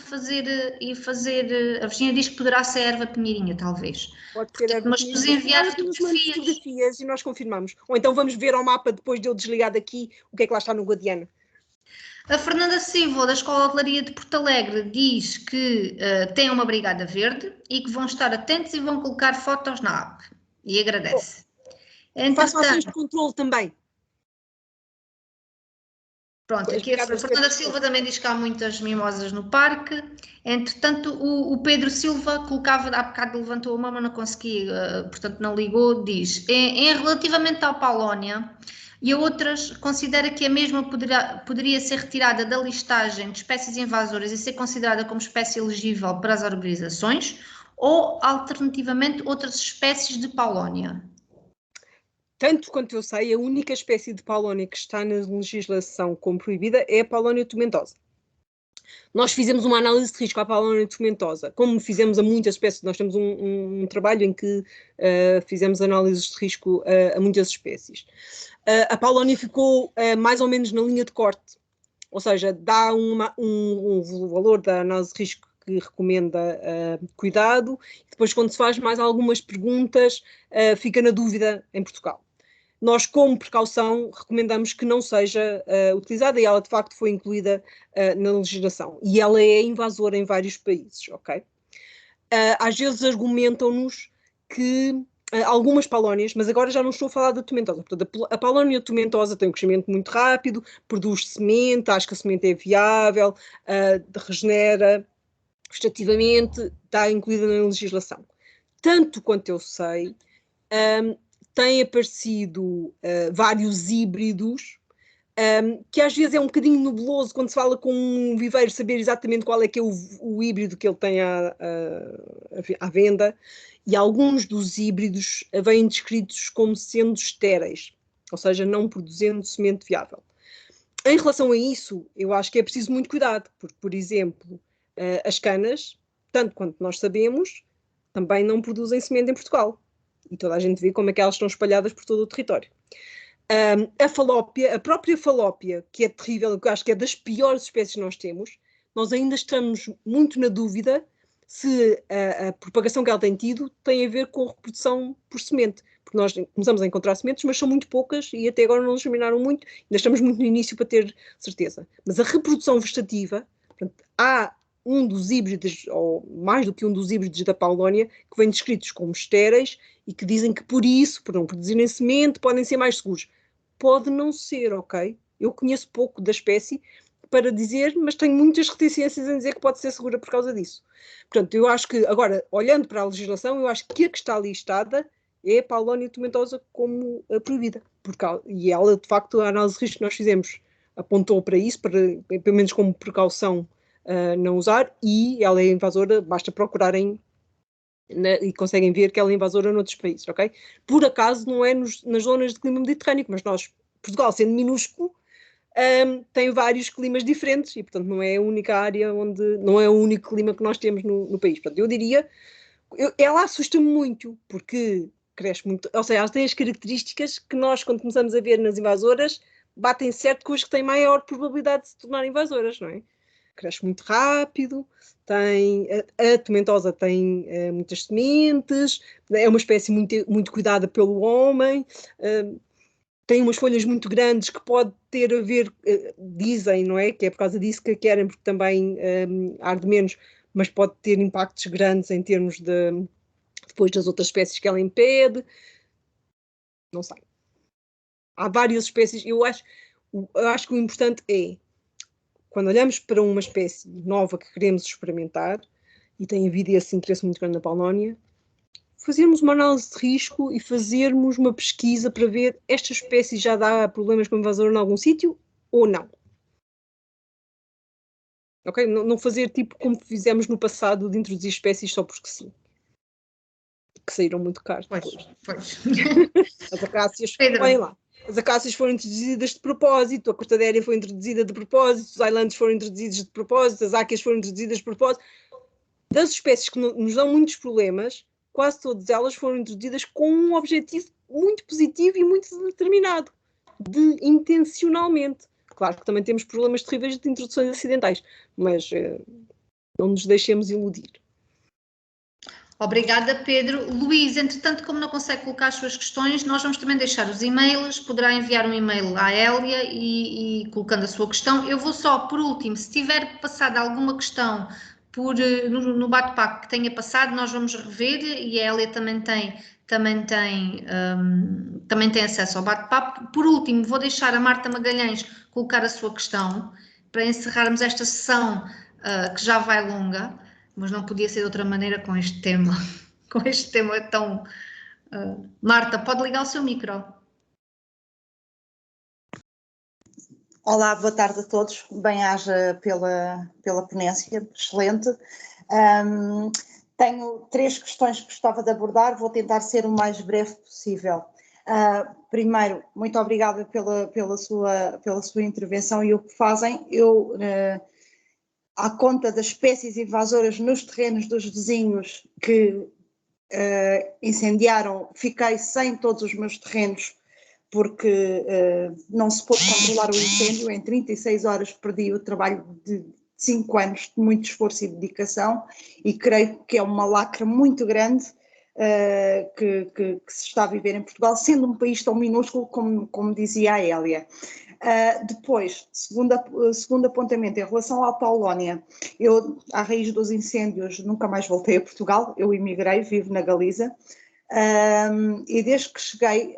e fazer a Virgínia diz que poderá ser a erva pinheirinha, talvez. Pode ser erva mas nos enviar fotografias e nós confirmamos. Ou então vamos ver ao mapa depois de eu desligar daqui o que é que lá está no Guadiana. A Fernanda Silva, da Escola de Hotelaria de Porto Alegre, diz que tem uma brigada verde e que vão estar atentos e vão colocar fotos na app. E agradece. Façam ações de controle também. Pronto, aqui a Fernanda Silva também diz que há muitas mimosas no parque. Entretanto, o Pedro Silva colocava, há bocado levantou a mão, mas não conseguia, portanto não ligou, diz, relativamente à Paulónia e a outras, considera que a mesma poderia ser retirada da listagem de espécies invasoras e ser considerada como espécie elegível para as arborizações, ou, alternativamente, outras espécies de Paulónia? Tanto quanto eu sei, a única espécie de Paulónia que está na legislação como proibida é a Paulónia tomentosa. Nós fizemos uma análise de risco à Paulónia tomentosa, como fizemos a muitas espécies. Nós temos um trabalho em que fizemos análises de risco a muitas espécies. A Paulónia ficou mais ou menos na linha de corte, ou seja, dá um valor da análise de risco que recomenda cuidado, e depois quando se faz mais algumas perguntas fica na dúvida em Portugal. Nós, como precaução, recomendamos que não seja utilizada e ela, de facto, foi incluída na legislação. E ela é invasora em vários países, ok? Às vezes argumentam-nos que algumas paulónias, mas agora já não estou a falar da tomentosa. Portanto, a paulónia tomentosa tem um crescimento muito rápido, produz semente, acho que a semente é viável, regenera vegetativamente, está incluída na legislação. Tanto quanto eu sei, têm aparecido vários híbridos, que às vezes é um bocadinho nebuloso quando se fala com um viveiro saber exatamente qual é que é o híbrido que ele tem à venda, e alguns dos híbridos vêm descritos como sendo estéreis, ou seja, não produzindo semente viável. Em relação a isso, eu acho que é preciso muito cuidado, porque, por exemplo, as canas, tanto quanto nós sabemos, também não produzem semente em Portugal. E toda a gente vê como é que elas estão espalhadas por todo o território. A própria falópia, que é terrível, que eu acho que é das piores espécies que nós temos, nós ainda estamos muito na dúvida se a propagação que ela tem tido tem a ver com a reprodução por semente. Porque nós começamos a encontrar sementes, mas são muito poucas e até agora não nos germinaram muito. Ainda estamos muito no início para ter certeza. Mas a reprodução vegetativa, portanto, há um dos híbridos, ou mais do que um dos híbridos da Paulónia, que vêm descritos como estéreis e que dizem que por isso, por não produzirem semente, podem ser mais seguros. Pode não ser, ok? Eu conheço pouco da espécie, para dizer, mas tenho muitas reticências em dizer que pode ser segura por causa disso. Portanto, eu acho que, agora, olhando para a legislação, eu acho que a que está listada é a paulónia tomentosa como proibida. E ela, de facto, a análise de risco que nós fizemos apontou para isso, pelo menos como precaução não usar, e ela é invasora, basta procurarem e conseguem ver que ela é invasora noutros países, ok? Por acaso não é nas zonas de clima mediterrâneo, mas nós, Portugal sendo minúsculo, tem vários climas diferentes e, portanto, não é a única área não é o único clima que nós temos no país. Portanto, eu diria, ela assusta-me muito, porque cresce muito, ou seja, ela tem as características que nós, quando começamos a ver nas invasoras, batem certo com as que têm maior probabilidade de se tornar invasoras, não é? Cresce muito rápido, a tomentosa tem muitas sementes, é uma espécie muito, muito cuidada pelo homem, tem umas folhas muito grandes que pode ter a ver, dizem, não é? Que é por causa disso que a querem, porque também arde menos, mas pode ter impactos grandes em termos depois das outras espécies que ela impede. Não sei. Há várias espécies. Eu acho que o importante é, quando olhamos para uma espécie nova que queremos experimentar, e tem havido esse interesse muito grande na paulónia, fazermos uma análise de risco e fazermos uma pesquisa para ver esta espécie já dá problemas com invasor em algum sítio ou não. Ok? Não fazer tipo como fizemos no passado de introduzir espécies só porque sim. Que saíram muito caros. Pois. As acácias, olhem lá. As acácias foram introduzidas de propósito, a cortadéria foi introduzida de propósito, os ailantes foram introduzidos de propósito, as áqueas foram introduzidas de propósito. Das espécies que nos dão muitos problemas, quase todas elas foram introduzidas com um objetivo muito positivo e muito determinado, intencionalmente. Claro que também temos problemas terríveis de introduções acidentais, mas não nos deixemos iludir. Obrigada, Pedro. Luís, entretanto, como não consegue colocar as suas questões, nós vamos também deixar os e-mails, poderá enviar um e-mail à Hélia e colocando a sua questão. Eu vou só, por último, se tiver passado alguma questão no bate-papo que tenha passado, nós vamos rever e a Hélia também tem acesso ao bate-papo. Por último, vou deixar a Marta Magalhães colocar a sua questão para encerrarmos esta sessão que já vai longa, mas não podia ser de outra maneira com este tema. Com este tema tão... Marta, pode ligar o seu micro. Olá, boa tarde a todos. Bem-aja pela ponência, excelente. Tenho 3 questões que gostava de abordar, vou tentar ser o mais breve possível. Primeiro, muito obrigada pela sua intervenção e o que fazem. Eu, à conta das espécies invasoras nos terrenos dos vizinhos que incendiaram, fiquei sem todos os meus terrenos porque não se pôde controlar o incêndio. Em 36 horas perdi o trabalho de 5 anos de muito esforço e dedicação e creio que é uma lacra muito grande que se está a viver em Portugal, sendo um país tão minúsculo como dizia a Hélia. Depois, segundo apontamento, em relação à paulónia, eu, à raiz dos incêndios, nunca mais voltei a Portugal, eu emigrei, vivo na Galiza, e desde que cheguei,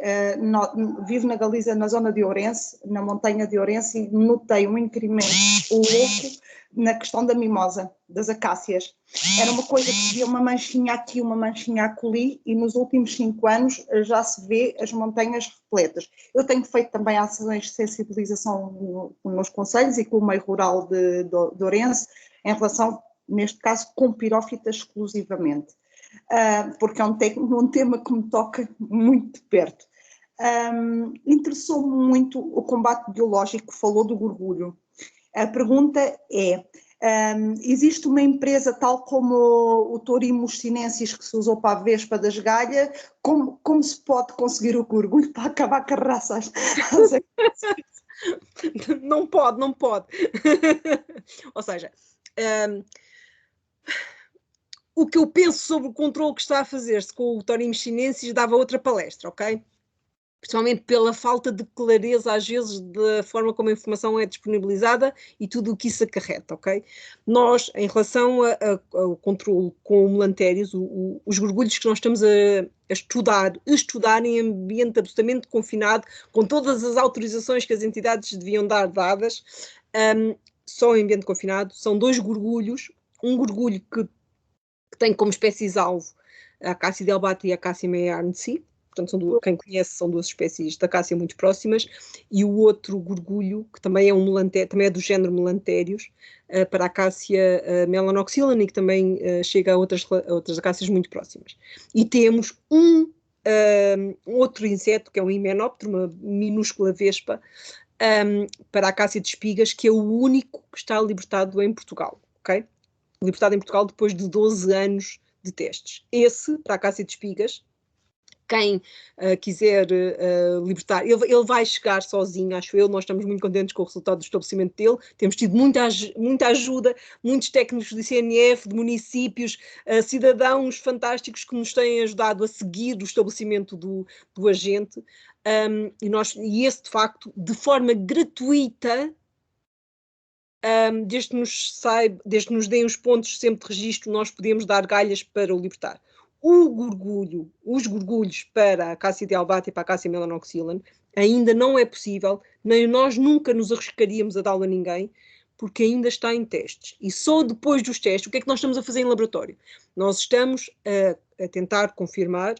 vivo na Galiza, na zona de Ourense, na montanha de Ourense, e notei um incremento louco na questão da mimosa, das acácias. Era uma coisa que se via uma manchinha aqui, uma manchinha acolhi, e nos últimos 5 anos já se vê as montanhas repletas. Eu tenho feito também ações de sensibilização nos concelhos e com o meio rural de Ourense, em relação, neste caso, com pirófitas exclusivamente, porque é um tema que me toca muito de perto. Interessou-me muito o combate biológico, falou do gorgulho. A pergunta é, existe uma empresa tal como o Torimos sinensis que se usou para a vespa das galhas, como se pode conseguir o gorgulho para acabar com a raça? Não pode. Ou seja, o que eu penso sobre o controle que está a fazer-se com o Torimos sinensis dava outra palestra, ok? Principalmente pela falta de clareza, às vezes, da forma como a informação é disponibilizada e tudo o que isso acarreta, ok? Nós, em relação ao controle com melantérios, os gorgulhos que nós estamos a estudar em ambiente absolutamente confinado, com todas as autorizações que as entidades deviam dar dadas, só em ambiente confinado, são 2 gorgulhos, um gorgulho que tem como espécies-alvo a Acácia delbata e a Acácia meyer-arnesi, portanto, quem conhece, são 2 espécies da acácia muito próximas, e o outro gorgulho, que também é também é do género Melantérios, para a Acácia melanoxylon, e que também chega a outras acácias muito próximas. E temos um outro inseto, que é um himenóptero, uma minúscula vespa, para a acácia de espigas, que é o único que está libertado em Portugal, ok? Libertado em Portugal depois de 12 anos de testes. Esse, para a acácia de espigas, quem quiser libertar, ele vai chegar sozinho, acho eu. Nós estamos muito contentes com o resultado do estabelecimento dele. Temos tido muita ajuda, muitos técnicos do ICNF, de municípios, cidadãos fantásticos que nos têm ajudado a seguir o estabelecimento do agente. E esse, de facto, de forma gratuita, desde que nos deem os pontos sempre de registro, nós podemos dar galhas para o libertar. Os gorgulhos para a Acácia delbata e para a Acácia melanoxylon ainda não é possível, nem nós nunca nos arriscaríamos a dá-lo a ninguém, porque ainda está em testes. E só depois dos testes, o que é que nós estamos a fazer em laboratório? Nós estamos a tentar confirmar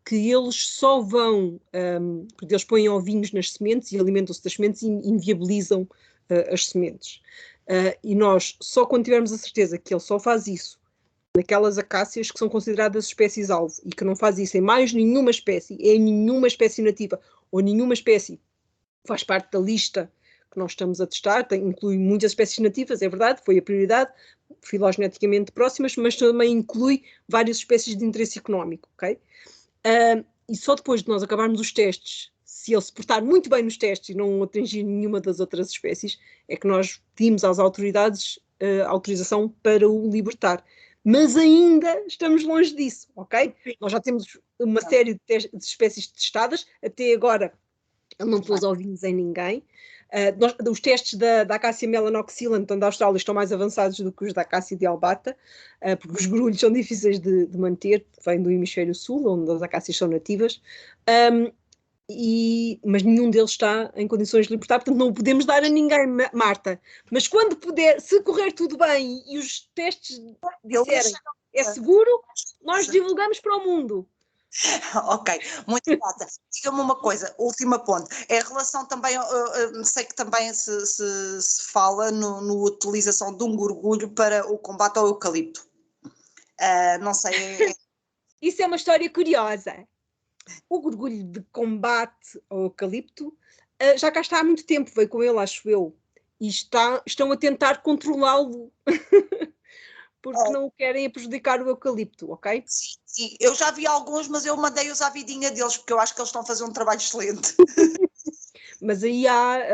que eles só vão, porque eles põem ovinhos nas sementes e alimentam-se das sementes e inviabilizam as sementes. E nós, só quando tivermos a certeza que ele só faz isso naquelas acácias que são consideradas espécies-alvo e que não faz isso em mais nenhuma espécie, em nenhuma espécie nativa ou nenhuma espécie faz parte da lista que nós estamos a testar, inclui muitas espécies nativas, é verdade, foi a prioridade, filogeneticamente próximas, mas também inclui várias espécies de interesse económico, ok? E só depois de nós acabarmos os testes, se ele se portar muito bem nos testes e não atingir nenhuma das outras espécies, é que nós pedimos às autoridades autorização para o libertar. Mas ainda estamos longe disso, ok? Nós já temos uma série de espécies testadas, até agora ele não pôs ovinhos em ninguém. Os testes da Acácia melanoxylon, então da Austrália, estão mais avançados do que os da Acácia delbata, porque os grulhos são difíceis de manter, vêm do hemisfério sul, onde as acácias são nativas, mas nenhum deles está em condições de libertar, portanto não o podemos dar a ninguém, Marta. Mas quando puder, se correr tudo bem e os testes disserem é seguro, nós divulgamos para o mundo. Ok, muito obrigada. Diga-me uma coisa, última ponto. Em relação também, sei que também se fala no utilização de um gorgulho para o combate ao eucalipto. Não sei. Isso é uma história curiosa. O gorgulho de combate ao eucalipto já cá está há muito tempo, veio com ele, acho eu, e estão a tentar controlá-lo. Porque não querem prejudicar o eucalipto, ok? Sim, eu já vi alguns, mas eu mandei-os à vidinha deles, porque eu acho que eles estão a fazer um trabalho excelente. Mas aí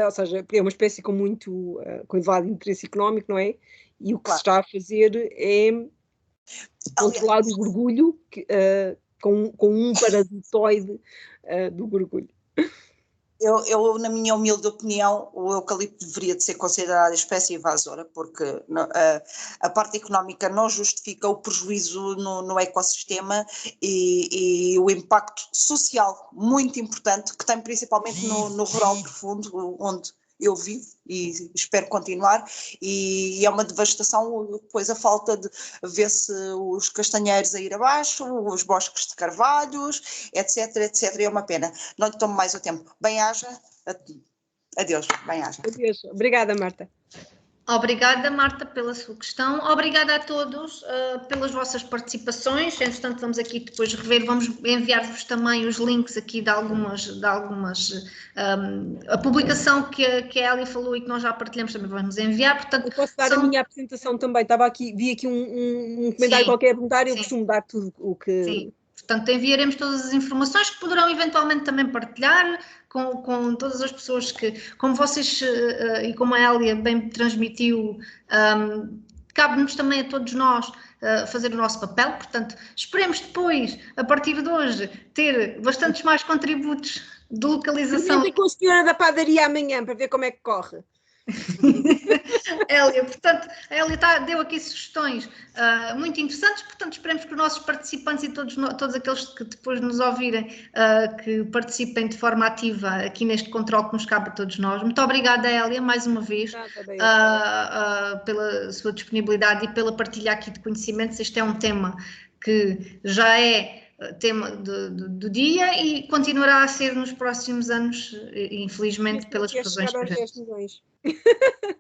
ou seja, é uma espécie com elevado interesse económico, não é? E o que se está a fazer é controlar o gorgulho com um parasitoide do gorgulho. Eu, na minha humilde opinião, o eucalipto deveria de ser considerado espécie invasora, porque a parte económica não justifica o prejuízo no ecossistema e o impacto social muito importante que tem principalmente no rural profundo, onde eu vivo e espero continuar, e é uma devastação depois a falta de ver-se os castanheiros a ir abaixo, os bosques de carvalhos, etc, etc, e é uma pena. Não lhe tomo mais o tempo. Bem-aja, adeus, bem-aja. Adeus. Obrigada, Marta. Obrigada, Marta, pela sua questão. Obrigada a todos pelas vossas participações. Entretanto, vamos aqui depois rever, vamos enviar-vos também os links aqui de algumas a publicação que a Elia falou e que nós já partilhamos, também vamos enviar. Portanto, eu posso dar a minha apresentação também. Vi aqui um comentário qualquer a perguntar, eu costumo dar tudo o que... Sim. Portanto, enviaremos todas as informações que poderão eventualmente também partilhar com todas as pessoas que, como vocês e como a Elia bem transmitiu, cabe-nos também a todos nós fazer o nosso papel. Portanto, esperemos depois, a partir de hoje, ter bastantes mais contributos de localização. Vem com a senhora da padaria amanhã para ver como é que corre. Hélia, portanto, a Hélia deu aqui sugestões muito interessantes, portanto, esperemos que os nossos participantes e todos aqueles que depois nos ouvirem, que participem de forma ativa aqui neste controle que nos cabe a todos nós. Muito obrigada, Hélia, mais uma vez, pela sua disponibilidade e pela partilha aqui de conhecimentos. Este é um tema que já é tema do dia e continuará a ser nos próximos anos, infelizmente, pelas razões que já.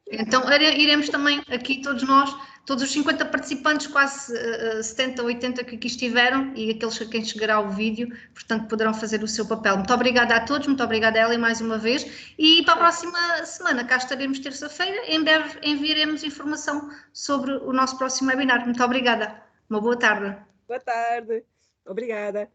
Então, iremos também aqui todos nós, todos os 50 participantes, quase 70, 80 que aqui estiveram e aqueles a quem chegará o vídeo, portanto, poderão fazer o seu papel. Muito obrigada a todos, muito obrigada a Hélia mais uma vez e para a próxima semana, cá estaremos terça-feira, em breve enviaremos informação sobre o nosso próximo webinar. Muito obrigada. Uma boa tarde. Boa tarde. Obrigada.